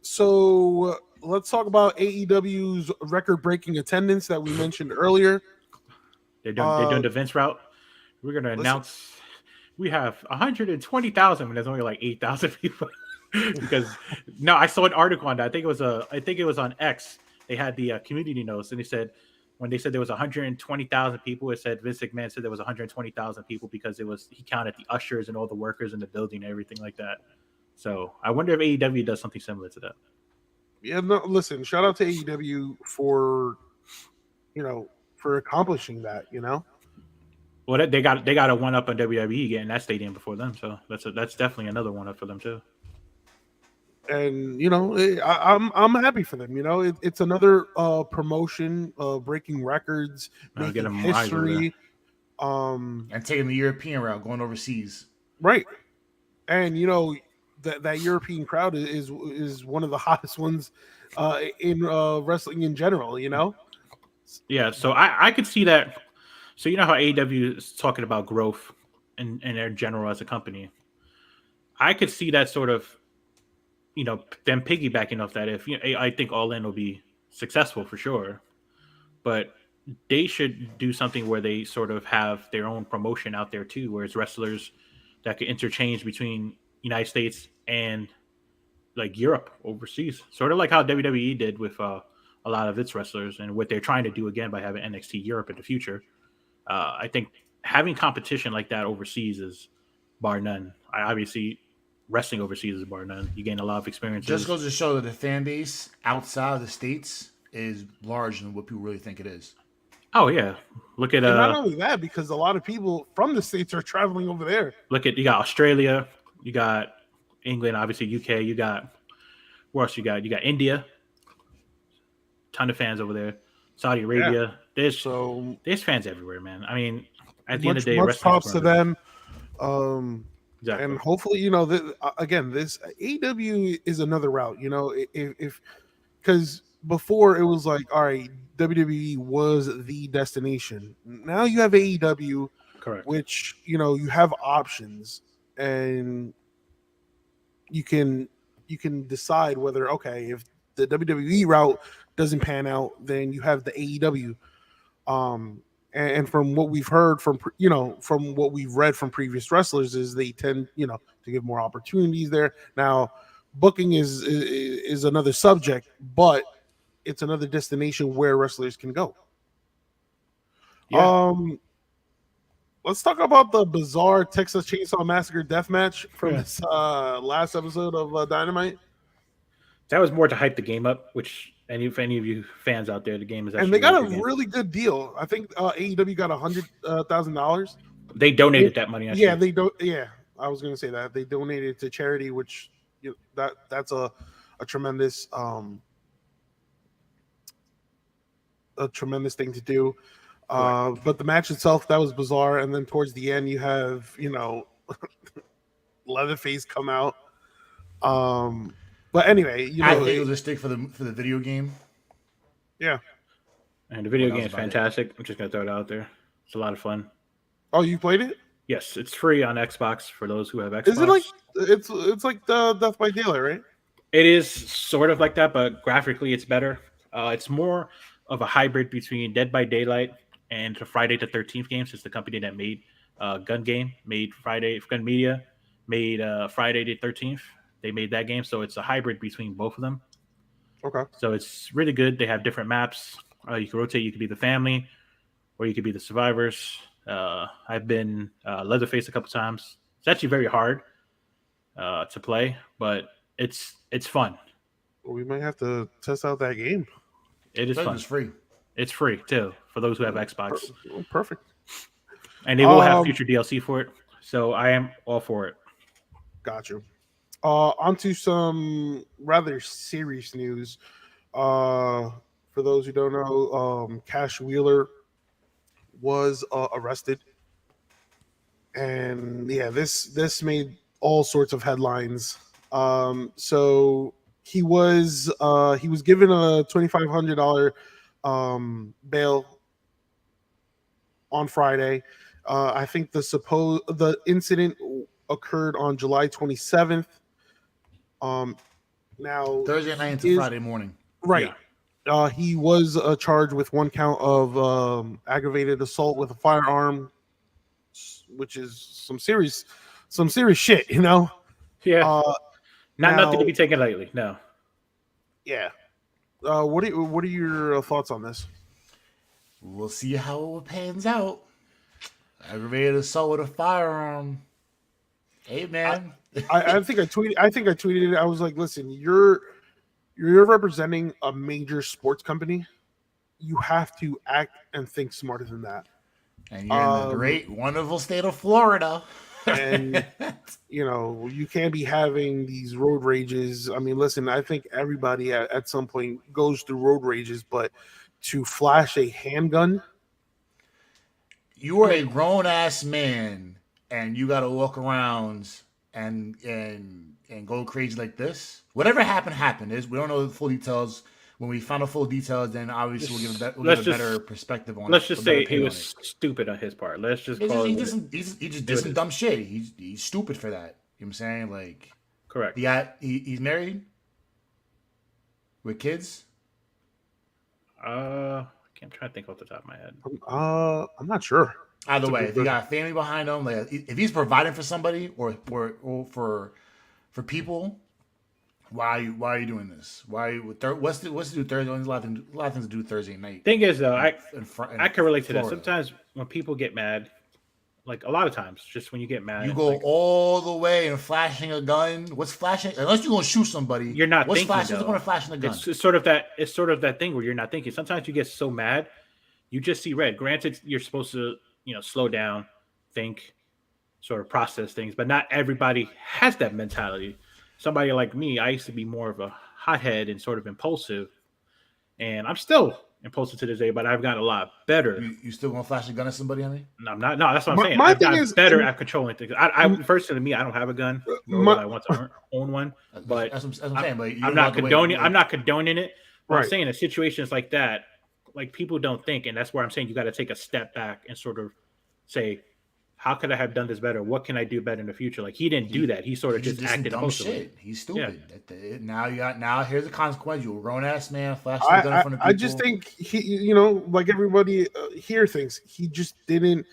So let's talk about AEW's record-breaking attendance that we mentioned earlier. They're doing the Vince route. We're gonna announce we have 120,000 when there's only like 8,000 people. Because no, I saw an article on that. I think it was on X. They had the community notes, and they said when they said there was 120,000 people, it said Vince McMahon said there was 120,000 people because he counted the ushers and all the workers in the building and everything like that. So I wonder if AEW does something similar to that. Yeah, no, listen, shout out to AEW for accomplishing that, Well, they got a one up on WWE getting that stadium before them, so that's definitely another one up for them too. And I'm happy for them. It's another promotion, breaking records, making history, and taking the European route, going overseas. Right, and that European crowd is one of the hottest ones in wrestling in general. Yeah, so I could see that. So you know how AEW is talking about growth in their general as a company. I could see that sort of, them piggybacking off that. If I think All In will be successful for sure, but they should do something where they sort of have their own promotion out there too, where it's wrestlers that could interchange between United States and like Europe overseas, sort of like how WWE did with a lot of its wrestlers, and what they're trying to do again by having NXT Europe in the future. I think having competition like that overseas is bar none. Obviously, wrestling overseas is bar none. You gain a lot of experience. Just goes to show that the fan base outside of the States is larger than what people really think it is. Oh yeah, look at and not only that, because a lot of people from the States are traveling over there. You got Australia, you got England, obviously UK, you got where else you got India, ton of fans over there, Saudi Arabia. Yeah. There's fans everywhere, man. I mean, at the end of the day, much props to them. Exactly. And hopefully, this AEW is another route. If because before it was like, all right, WWE was the destination. Now you have AEW, correct? Which you have options, and you can decide whether if the WWE route doesn't pan out, then you have the AEW. And from what we've heard from from what we've read from previous wrestlers is they tend to give more opportunities there. Now, booking is another subject, but it's another destination where wrestlers can go. Yeah. Let's talk about the bizarre Texas Chainsaw Massacre death match from this last episode of Dynamite. That was more to hype the game up, which if any of you fans out there, the game is actually. And they got a really good deal. I think AEW got $100,000. They donated that money. Yeah, they don't. Yeah, I was going to say that they donated to charity, which that's a tremendous thing to do. But the match itself, that was bizarre. And then towards the end, you have Leatherface come out. But anyway, I think it was a stick for the video game. Yeah, and the video game is fantastic. I'm just gonna throw it out there. It's a lot of fun. Oh, you played it? Yes, it's free on Xbox for those who have Xbox. Is it like it's like the Death by Daylight, right? It is sort of like that, but graphically it's better. It's more of a hybrid between Dead by Daylight and the Friday the 13th games. It's the company that made Gun Game, made Gun Media, made Friday the 13th. They made that game, so it's a hybrid between both of them. Okay. So it's really good. They have different maps. You can rotate. You could be the family, or you could be the survivors. I've been Leatherface a couple times. It's actually very hard to play, but it's fun. Well, we might have to test out that game. It is fun. It's free. It's free too for those who have Xbox. Perfect. And they will have future DLC for it. So I am all for it. Got you. Onto some rather serious news. For those who don't know, Cash Wheeler was arrested, and yeah, this made all sorts of headlines. So he was given a $2,500 bail on Friday. I think the incident occurred on July 27th. Now Thursday night into Friday morning. Right. Yeah. He was charged with one count of aggravated assault with a firearm, which is some serious shit, Yeah. Not now, nothing to be taken lightly. No. Yeah. What are your thoughts on this? We'll see how it pans out. Aggravated assault with a firearm. Hey man. I think I tweeted it. I was like, listen, you're representing a major sports company. You have to act and think smarter than that. And you're in the great, wonderful state of Florida. And you can't be having these road rages. I mean, listen, I think everybody at some point goes through road rages, but to flash a handgun, you are a grown ass man and you gotta walk around and go crazy like this. Whatever happened. We don't know the full details. When we find the full details, then obviously we'll give a better perspective on it. Let's just say he was stupid on his part. Let's just call it. He just did some dumb shit. He's stupid for that. You know what I'm saying? Like, correct. He's married with kids. I can't try to think off the top of my head. I'm not sure. Either way, if he got a family behind him, like if he's providing for somebody or for people, why are you doing this? What's to do Thursday? There's a lot of things to do Thursday night. Thing is, though, I can relate to that. Florida. Sometimes when people get mad, like a lot of times, just when you get mad, you go all the way and flashing a gun. What's flashing? Unless you're gonna shoot somebody, you're not thinking. What's the point of flashing a gun? It's sort of that thing where you're not thinking. Sometimes you get so mad, you just see red. Granted, you're supposed to slow down, think, sort of process things, but not everybody has that mentality. Somebody like me, I used to be more of a hothead and sort of impulsive, and I'm still impulsive to this day, but I've gotten a lot better. You still gonna flash a gun at somebody, honey? No, I'm not. No, that's what I'm saying. I've gotten better at controlling things. Personally, me, I don't have a gun. I want to own one, but that's what I'm saying. But I'm not condoning. I'm not condoning it. But Right. I'm saying in situations like that, like people don't think, and that's where I'm saying you got to take a step back and sort of say, how could I have done this better? What can I do better in the future? Like he didn't do that. He sort He of just just did some acted dumb impulsively. shit. He's stupid. Now here's the consequence. You're a grown ass man, flash the gun in I, front of people. I just think he, like everybody here thinks, he just didn't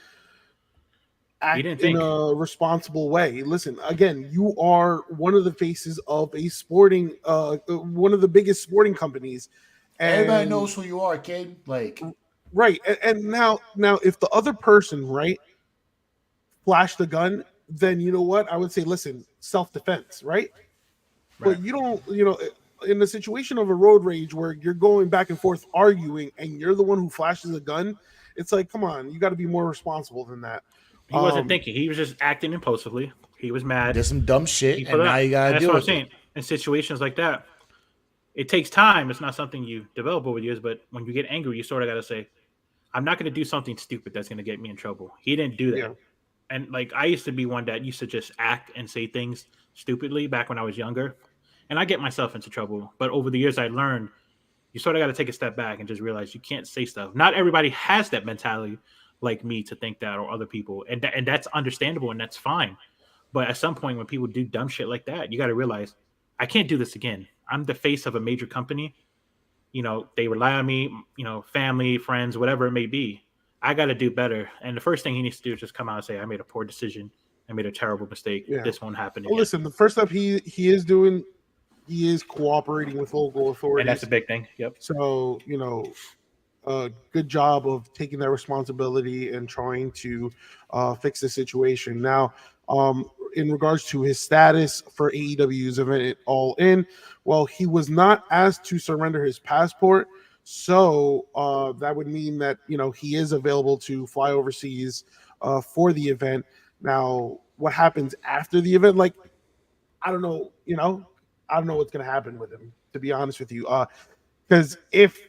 act didn't in think. a responsible way. Listen, again, you are one of the faces of a sporting, one of the biggest sporting companies. And everybody knows who you are, kid. Like, right. And now, if the other person, right, flashed the gun, then you know what? I would say, listen, self-defense, right? But you don't, in the situation of a road rage where you're going back and forth arguing and you're the one who flashes a gun, it's like, come on, you got to be more responsible than that. He wasn't thinking. He was just acting impulsively. He was mad. did some dumb shit, He and put it now out. you gotta And that's deal what I'm with saying. it. In situations like that, it takes time. It's not something you develop over years. But when you get angry, you sort of got to say, "I'm not going to do something stupid that's going to get me in trouble." He didn't do that. Yeah. And like I used to be one that used to just act and say things stupidly back when I was younger, and I get myself into trouble. But over the years, I learned you sort of got to take a step back and just realize you can't say stuff. Not everybody has that mentality like me to think that, or other people, and that's understandable and that's fine. But at some point, when people do dumb shit like that, you got to realize I can't do this again. I'm the face of a major company. They rely on me. Family, friends, whatever it may be. I got to do better. And the first thing he needs to do is just come out and say, I made a poor decision. I made a terrible mistake. Yeah. This won't happen Well, again. listen, the first step he is doing, he is cooperating with local authorities. And that's a big thing. Yep. So, good job of taking that responsibility and trying to fix the situation. Now, in regards to his status for AEW's event All In, well, he was not asked to surrender his passport. So that would mean that, he is available to fly overseas for the event. Now, what happens after the event? Like, I don't know, I don't know what's going to happen with him, to be honest with you. Because if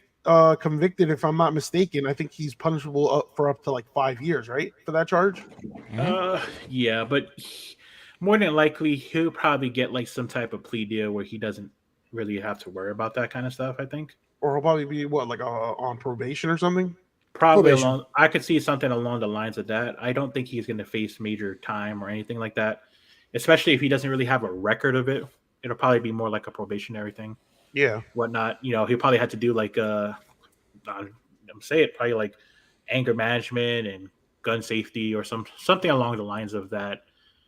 convicted, if I'm not mistaken, I think he's punishable for up to like 5 years, right? For that charge? Yeah, but more than likely, he'll probably get like some type of plea deal where he doesn't really have to worry about that kind of stuff, I think. Or he'll probably be on probation or something? Probably Probation. I could see something along the lines of that. I don't think he's going to face major time or anything like that, especially if he doesn't really have a record of it. It'll probably be more like a probationary thing, Yeah. whatnot. He'll probably have to do like I'm say it probably like anger management and gun safety or something along the lines of that.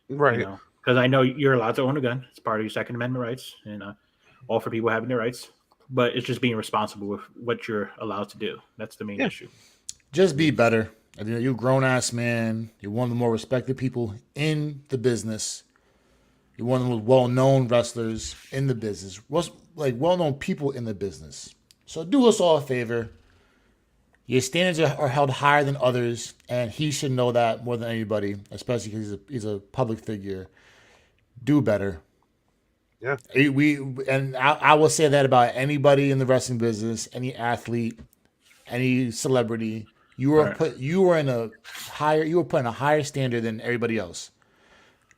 Right. Because I know you're allowed to own a gun. It's part of your Second Amendment rights, and all for people having their rights. But it's just being responsible with what you're allowed to do. That's the main issue. Just be better. You're a grown ass man. You're one of the more respected people in the business. You're one of the most well-known wrestlers in the business. Well-known people in the business. So do us all a favor. Your standards are held higher than others, and he should know that more than anybody, especially because he's a public figure. Do better. Yeah. I will say that about anybody in the wrestling business, any athlete, any celebrity. You were put in a higher standard than everybody else.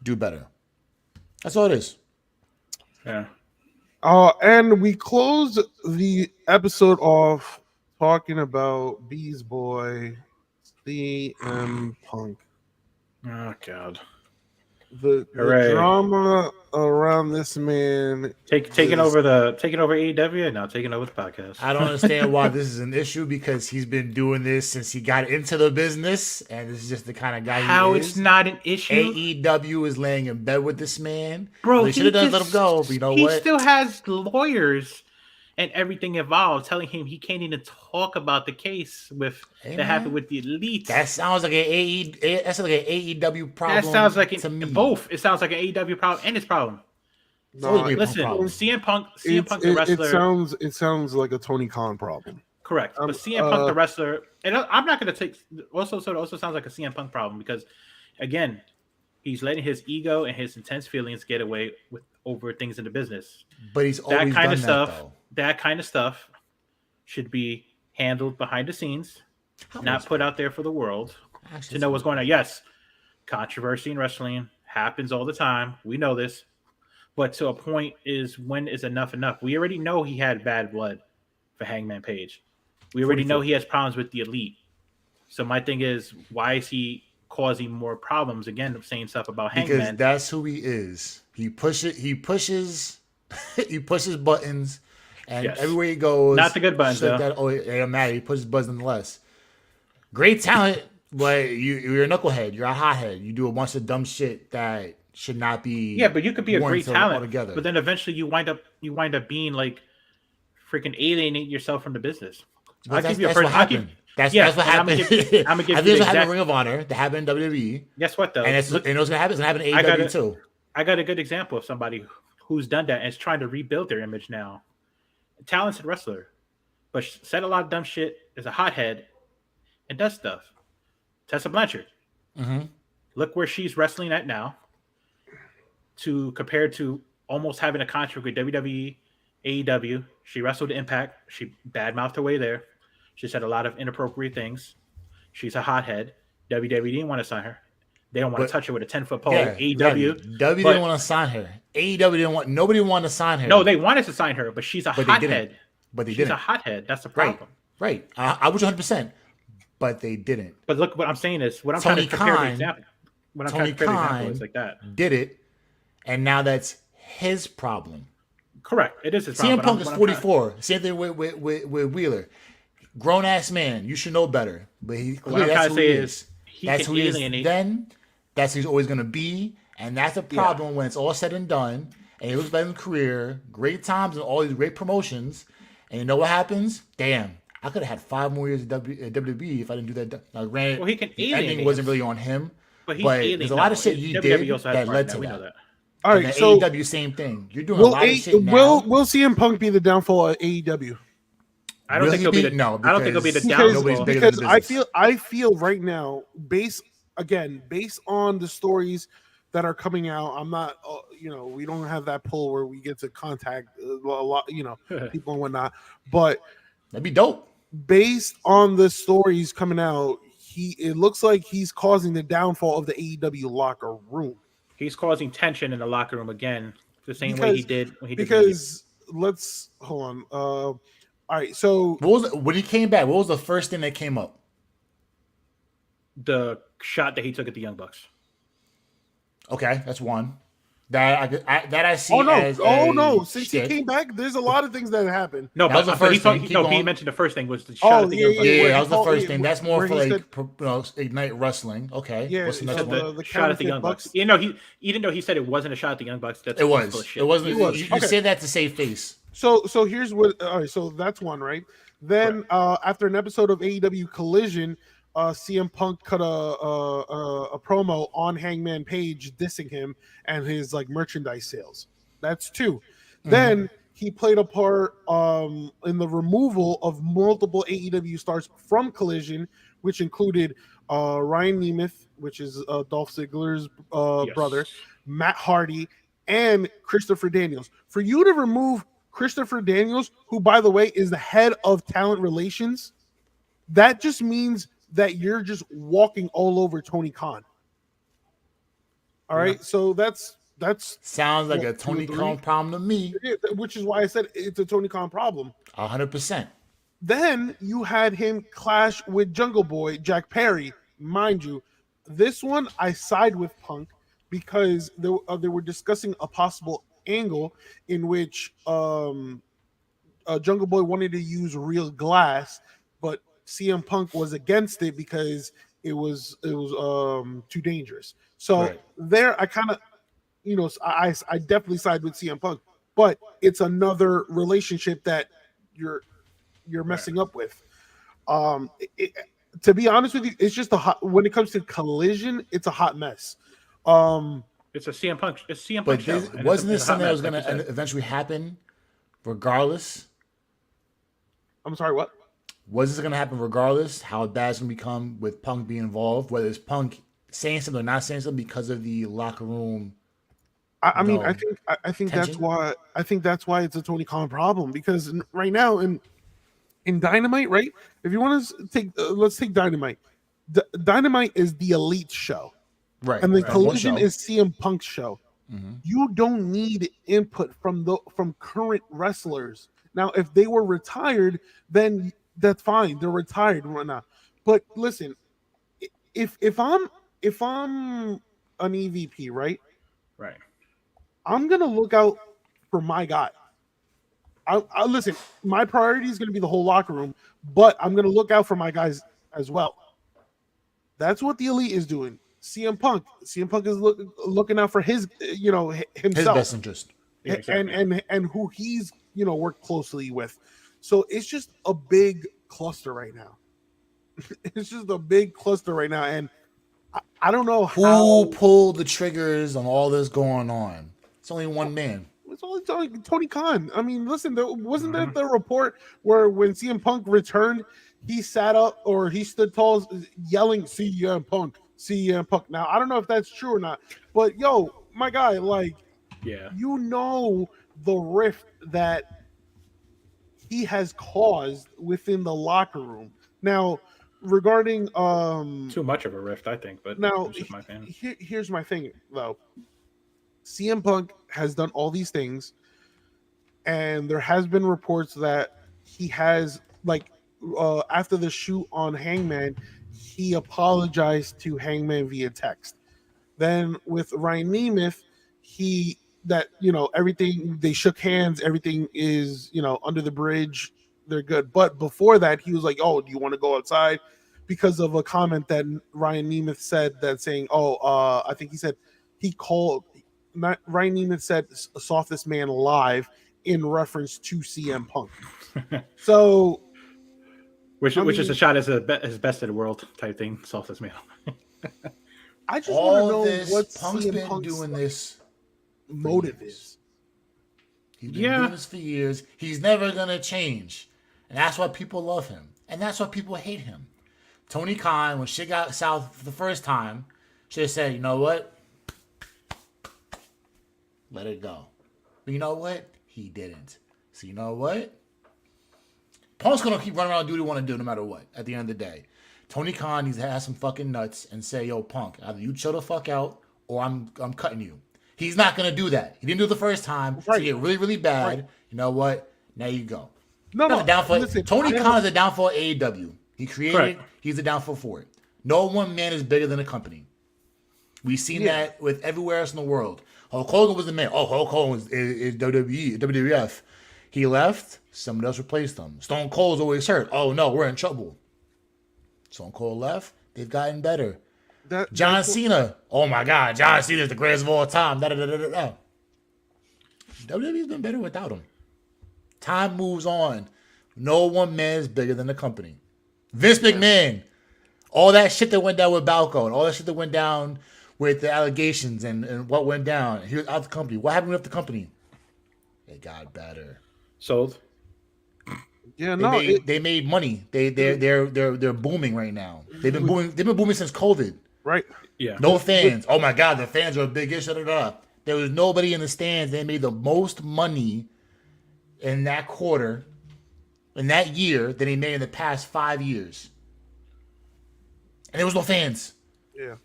Do better. That's all it is. Yeah. And we close the episode off talking about Bees Boy, CM Punk. Oh God. The Hooray. drama around this man Taking over AEW and now taking over the podcast. I don't understand why this is an issue because he's been doing this since he got into the business, and this is just the kind of guy How he it's is. not an issue, AEW is laying in bed with this man. bro. They should have done let him go, but you know he what? still has lawyers and everything involved telling him he can't even talk about the case that happened with the Elite. That sounds like an AEW problem. That sounds like to me. both. It sounds like an AEW problem and his problem. So Listen, problem. CM Punk, the wrestler. It sounds like a Tony Khan problem. Correct, but CM Punk, the wrestler, and I'm not going to take. Also sounds like a CM Punk problem because, again, he's letting his ego and his intense feelings get away over things in the business. But he's always done though. That kind of stuff should be handled behind the scenes, not put out there for the world to know what's going on. Yes, controversy in wrestling happens all the time. We know this. But to a point is when is enough enough? We already know he had bad blood for Hangman Page. We already know he has problems with the Elite. So my thing is, why is he causing more problems. Again, saying stuff about because Hangman. that's who he is. He pushes he pushes buttons, and Yes. everywhere he goes, Not the good buttons, shit though. That, it don't matter. He pushes buttons nonetheless. Great talent, but you're a knucklehead. You're a hothead. You do a bunch of dumb shit that should not be. Yeah, but you could be a great warranted talent, altogether. but then eventually you wind up being like freaking alienate yourself from the business. But I'll give that's you a what person. happened. That's yeah, what and I'm gonna happened. give- I'm gonna give I you think the that's what happened exact- in Ring of Honor. That happened in WWE. Guess what though? And it's going to happen in I got AEW it. too. I got a good example of somebody who's done that and is trying to rebuild their image now. A talented wrestler, but said a lot of dumb shit, is a hothead, and does stuff. Tessa Blanchard. Mm-hmm. Look where she's wrestling at now. To compare to almost having a contract with WWE, AEW. She wrestled Impact. She badmouthed her way there. She said a lot of inappropriate things. She's a hothead. WWE didn't want to sign her. They don't want But- to touch her with a 10-foot pole. Yeah, AEW. exactly. W but- didn't want to sign her. AEW didn't want. Nobody wanted to sign her. No, they wanted to sign her, but she's a But they didn't. hothead. But they She's didn't. a hothead. That's the Right. problem. Right. I was 100%. But they didn't. But look, what I'm saying is, what I'm Tony trying to compare Khan- the example. What I'm Tony trying to compare the example Khan is like that. did it, and now that's his problem. Correct. It is his CM problem. Punk but is what I'm trying- 44. Same thing with Wheeler. Grown ass man. You should know better. But he What I'm clearly trying that's to who say he is is. he That's can who he is alienate. then. That's who he's always going to be. And that's a problem when it's all said and done. And he looks back in his career, great times and all these great promotions. And you know what happens? Damn, I could have had 5 more years at WWE if I didn't do that. Now, granted, Well, he can the alienate ending wasn't us. really on him. But he's But alien. there's a lot of shit you WWE did also has that part led in that. to We that. know that. All And right, then so AEW, same thing. You're doing will a lot of shit now. will CM Punk be the downfall of AEW? I don't Will think he he'll be be? the. No, I don't think he'll be the because Because, nobody's downfall. bigger than because the I business. feel right now, based on the stories that are coming out, I'm not, we don't have that pull where we get to contact a lot, people and whatnot. But That'd be dope. based on the stories coming out, it looks like he's causing the downfall of the AEW locker room. He's causing tension in the locker room again, the same way he did when he did. Because let's hold on. All right, so When he came back, what was the first thing that came up? the shot that he took at the Young Bucks. Okay, that's one. That I see. oh as no! a Since shtick. he came back, there's a lot of things that happened. No, That was the but he first thought- thing. he- Keep no, he going. mentioned the first thing was the shot Oh, at the yeah, Young Bucks. Yeah, where that was the he first called- thing. That's more where for he like said- Ignite Wrestling. Okay, Yeah, what's the he next said one? the Shot at the counterfeit Young Bucks. Bucks. You know, he even though he said it wasn't a shot at the Young Bucks, that's It full was. of shit. It wasn't. It was. You Okay. say that to save face. So here's what. All right, so that's one, right? Then after an episode of AEW Collision, CM Punk cut a promo on Hangman Page dissing him and his like merchandise sales. That's 2. Then he played a part in the removal of multiple AEW stars from Collision, which included Ryan Nemeth, which is Dolph Ziggler's Yes. brother, Matt Hardy, and Christopher Daniels. For you to remove Christopher Daniels, who, by the way, is the head of talent relations, that just means that you're just walking all over Tony Khan. All right, so that's Sounds like a One, two, Tony three. Khan problem to me. which is why I said it's a Tony Khan problem. 100%. Then you had him clash with Jungle Boy, Jack Perry. Mind you, this one I side with Punk because they were discussing a possible angle in which Jungle Boy wanted to use real glass, but CM Punk was against it because it was too dangerous. So Right. there, I kind of, I definitely side with CM Punk, but it's another relationship that you're messing up with. To be honest with you, it's just when it comes to Collision, it's a hot mess. It's a CM Punk. It's CM Punk But show. and wasn't it's this a hot something that was mess, going like you to said. eventually happen regardless? I'm sorry, what? Was this going to happen regardless how bad it's going to become with Punk being involved? Whether it's Punk saying something or not saying something because of the locker room. I mean, No. I think that's Tension? why it's a Tony Khan problem because right now in Dynamite, right? If you want to take, let's take Dynamite. Dynamite is the Elite show, Right. and the right. Collision One show. is CM Punk's show. Mhm. You don't need input from current wrestlers. Now, if they were retired, then that's fine. They're retired right now. But listen, if I'm if I'm an EVP, right, Right. I'm gonna look out for my guy. I listen. My priority is gonna be the whole locker room, but I'm gonna look out for my guys as well. That's what the elite is doing. CM Punk is looking out for his, His himself, best interest. Yeah, exactly. and who he's worked closely with. So it's just a big cluster right now. It's just a big cluster right now, and I don't know Who how. pulled the triggers on all this going on? It's only one man. It's only Tony Khan. I mean, listen, wasn't there Mhm. the report where when CM Punk returned, he sat up or he stood tall, yelling "CM Punk, CM Punk." Now I don't know if that's true or not, but yo, my guy, like Yeah. the rift that he has caused within the locker room. Now, regarding Too much of a rift, I think, but now it's just my opinion. here's my thing though. CM Punk has done all these things, and there has been reports that he has after the shoot on Hangman, he apologized to Hangman via text. Then with Ryan Nemeth, everything, they shook hands, everything is under the bridge, they're good. But before that, he was like, "Oh, do you want to go outside?" Because of a comment that Ryan Nemeth said, that saying, "Oh, I think he said he called." Ryan Nemeth said "softest man alive" in reference to CM Punk. So which I is mean- a shot as his best in the world type thing, softest man. I just want to All know this, what Punk's CM been Punk's doing this. motive years. is. He's been Yeah. doing this for years. He's never gonna change, and that's why people love him, and that's why people hate him. Tony Khan, when shit got south for the first time, should have said, "You know what? Let it go." But you know what? He didn't. So you know what? Punk's gonna keep running around and do what he want to do no matter what. At the end of the day, Tony Khan needs to have some fucking nuts and say, "Yo, Punk, either you chill the fuck out or I'm cutting you." He's not gonna do that. He didn't do it the first time. So Right. he get really, really bad. Right. You know what? Now you go. No, That's no. a downfall. Listen, Tony I have- Khan is a downfall of AEW. He created Correct. it. He's a downfall for it. No one man is bigger than a company. We've seen Yeah. that with everywhere else in the world. Hulk Hogan was the man. Oh, Hulk Hogan is WWE, WWF. He left. Somebody else replaced him. Stone Cold's always hurt. Oh no, we're in trouble. Stone Cold left. They've gotten better. John that's what- Cena. Oh my God, John Cena is the greatest of all time. Da, da, da, da, da. WWE's been better without him. Time moves on. No one man is bigger than the company. Vince McMahon. All that shit that went down with Balco and all that shit that went down with the allegations and what went down. He was out the company. What happened with the company? It got better. Sold. Yeah, They no. made they made money. They're booming right now. They've been booming since COVID. Right. Yeah. No fans. Oh my God, the fans are a big issue. Da, da, da. There was nobody in the stands. They made the most money in that quarter, in that year, than they made in the past 5 years. And there was no fans. Yeah.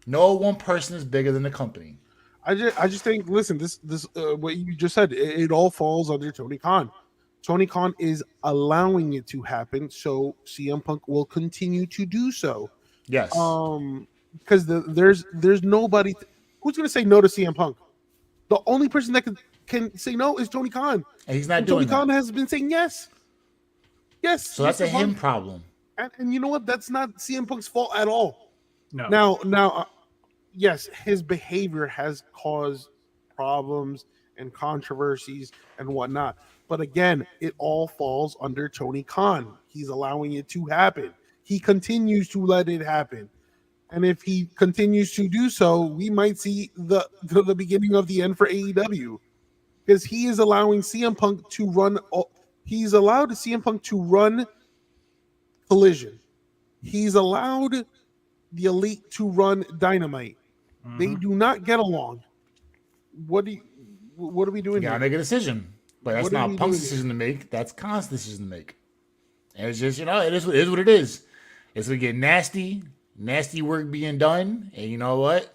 No one person is bigger than the company. I just think, listen, this what you just said, it all falls under Tony Khan. Tony Khan is allowing it to happen, so CM Punk will continue to do so. Yes. Because there's nobody who's going to say no to CM Punk. The only person that can say no is Tony Khan. And he's not And doing Tony Khan that. has been saying yes. Yes. So that's Mr. a him Punk. problem. And you know what? That's not CM Punk's fault at all. No. Now, yes, his behavior has caused problems and controversies and whatnot. But again, it all falls under Tony Khan. He's allowing it to happen. He continues to let it happen. And if he continues to do so, we might see the beginning of the end for AEW. Because he is allowing CM Punk to run. He's allowed CM Punk to run Collision. He's allowed the Elite to run Dynamite. They do not get along. What are we doing You gotta here? make a decision. But that's What are not we Punk's doing decision to make. That's Khan's decision to make. And it's just, it is what it is. It's gonna get nasty work being done, and you know what?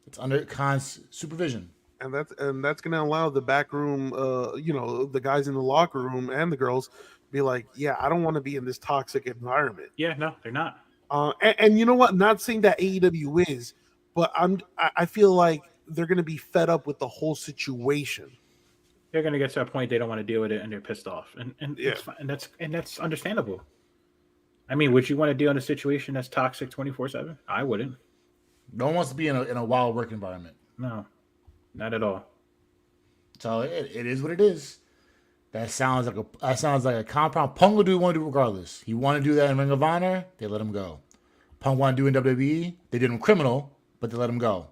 It's under Khan's supervision. And that's going to allow the back room, the guys in the locker room and the girls be like, yeah, I don't want to be in this toxic environment. Yeah, no, they're not. And you know what? Not saying that AEW is, but I feel like they're going to be fed up with the whole situation. They're going to get to a point they don't want to deal with it, and they're pissed off, and Yeah. it's fine, and that's understandable. I mean, would you want to deal in a situation that's toxic 24/7? I wouldn't. No one wants to be in a wild work environment. No, not at all. So it is what it is. That sounds like a compound. Punk will do want to do regardless. He want to do that in Ring of Honor, they let him go. Punk want to do in WWE, they did him criminal, but they let him go.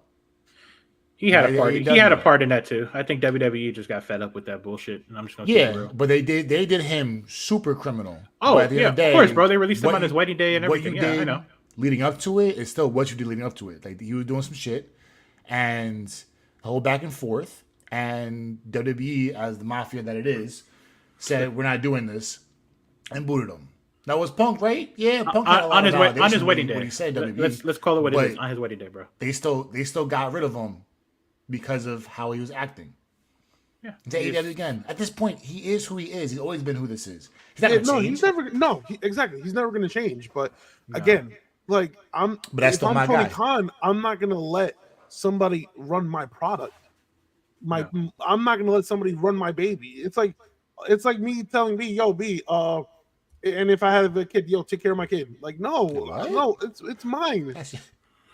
He had Yeah, a part. he He does had a that. part in that too. I think WWE just got fed up with that bullshit, and I'm just gonna keep it Yeah, real. but they did him super criminal. Oh, But at the yeah, end of the day, of course, bro. They released him what on his you- wedding day and what everything. you Yeah, I did know. leading up to it is still what you did leading up to it. Like he was doing some shit and the whole back and forth, and WWE, as the mafia that it is, said we're not doing this and booted him. That was Punk, right? Yeah, Punk had a lot On his of on his validation wedding when day. he said WWE. Let's call it what it is. But On his wedding day, bro. they still got rid of him because of how he was acting. Yeah. To AEW again. At this point, he is who he is. He's always been who this is. He's not gonna No, change. he's never. No, exactly. He's never going to change. But again, like But that's if still I'm my Tony guy. Khan, I'm not going to let somebody run my product. I'm not going to let somebody run my baby. It's like me telling me, yo, B, and if I have a kid, yo, take care of my kid. Like, What? no, it's mine. That's-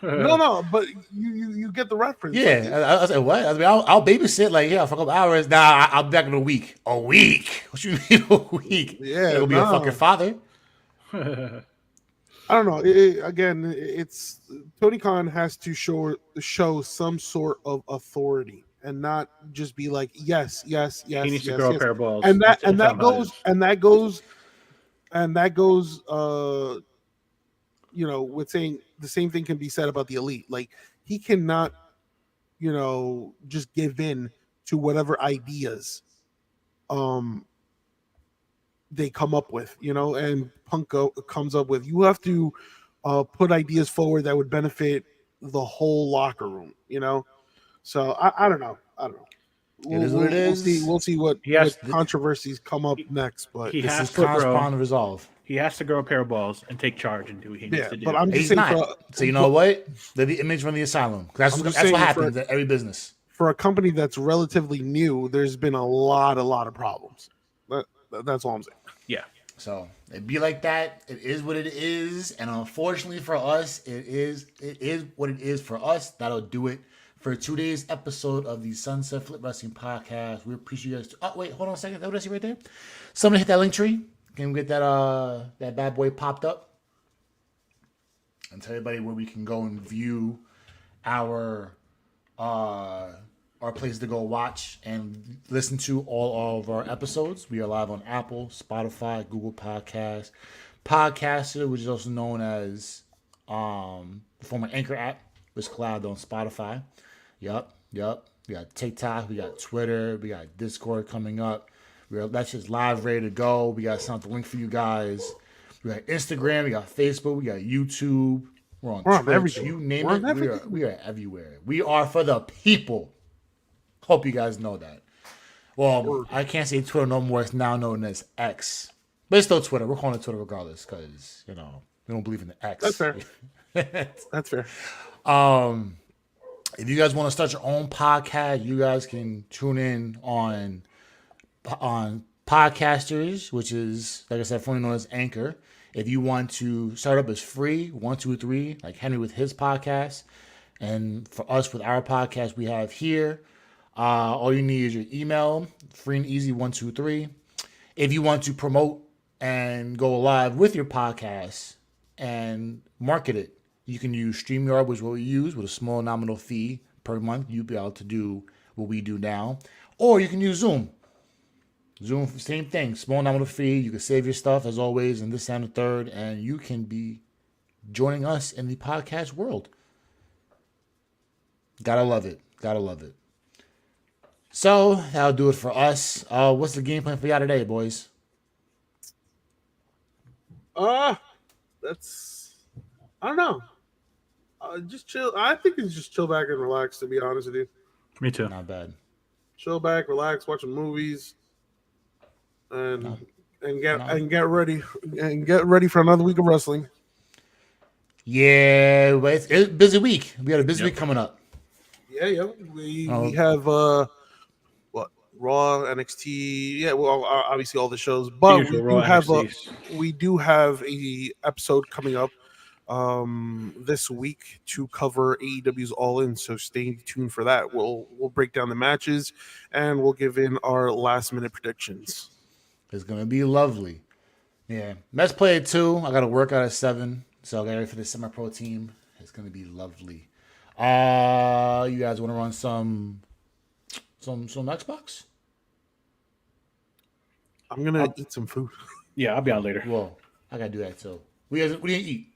No, but you get the reference. Yeah, I was like, what? I mean, I'll babysit like for a couple hours. Nah, I'll be back in a week. A week? What you mean a week? Yeah, It'll be a no. fucking father. I don't know. Again, it's Tony Khan has to show some sort of authority and not just be like, yes. He needs yes, to grow yes. a pair of balls. And that That's how about goes with saying the same thing can be said about the elite. Like he cannot just give in to whatever ideas they come up with, and Punk comes up with. You have to put ideas forward that would benefit the whole locker room, So I don't know. It is what it is. We'll see what controversies come up next, but he This has is to Khan's grow. problem to resolve. He has to grow a pair of balls and take charge and do what he needs to do. but I'm just He's saying not. So you know what? The image from the asylum. That's I'm just what saying happens at every business. for a company that's relatively new, there's been a lot of problems. That's all I'm saying. Yeah. So it be like that. It is what it is, and unfortunately for us, it is what it is for us. That'll do it for today's episode of the Sunset Flip Wrestling Podcast. We appreciate you guys. Oh wait, hold on a second. What did I see right there? Somebody hit that link tree. Can we get that bad boy popped up? And tell everybody where we can go and view our place to go watch and listen to all of our episodes. We are live on Apple, Spotify, Google Podcasts, Podcaster, which is also known as the former Anchor app, which is collabed on Spotify. Yup. We got TikTok, we got Twitter, we got Discord coming up. That's just live, ready to go. We got the link for you guys. We got Instagram, we got Facebook, we got YouTube. We're on Twitch. everything. You name We're it, on everything. we are everywhere. We are for the people. Hope you guys know that. Well, I can't say Twitter no more. It's now known as X. But it's still Twitter. We're calling it Twitter regardless because, we don't believe in the X. That's fair. That's fair. If you guys want to start your own podcast, you guys can tune in on Podcasters, which is, like I said, formerly known as Anchor. If you want to start up, it's free, 1, 2, 3, like Henry with his podcast. And for us with our podcast we have here, all you need is your email, free and easy, 1, 2, 3. If you want to promote and go live with your podcast and market it, you can use StreamYard, which is what we use, with a small nominal fee per month. You'll be able to do what we do now. Or you can use Zoom. Zoom, same thing, small nominal fee. You can save your stuff, as always, in this and the third, and you can be joining us in the podcast world. Gotta love it. So, that'll do it for us. What's the game plan for y'all today, boys? That's I don't know. Just chill. I think it's just chill back and relax. To be honest with you, Me too. Not bad. chill back, relax, watching movies, and get ready for another week of wrestling. Yeah, but it's a busy week. We got a busy Yep. week coming up. Yeah. We Oh. have what Raw, NXT. Yeah, well, obviously all the shows, but Usual Raw NXTs. we do have a episode coming up this week to cover AEW's All In. So stay tuned for that. We'll break down the matches and we'll give in our last minute predictions. It's gonna be lovely. Yeah, Mets play at 2. I got to work out at 7, so I got ready for the semi-pro team. It's gonna be lovely. You guys want to run some Xbox? I'm gonna eat some food. Yeah, I'll be on later. Well, I gotta do that too. What do you eat?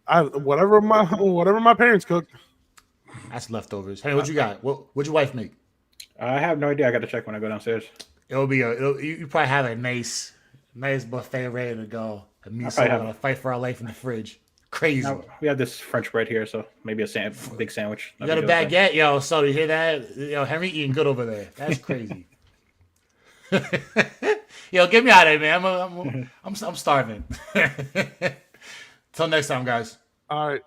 Whatever my parents cook. That's leftovers. Hey, what you got? What'd your wife make? I have no idea. I got to check when I go downstairs. You probably have a nice buffet ready to go. And me so gonna fight for our life in the fridge. Crazy. Now, we have this French bread here, so maybe a big sandwich. You got a baguette, yo. So you hear that? Yo, Henry eating good over there. That's crazy. Yo, get me out of here, man. I'm starving. Till next time, guys. All right.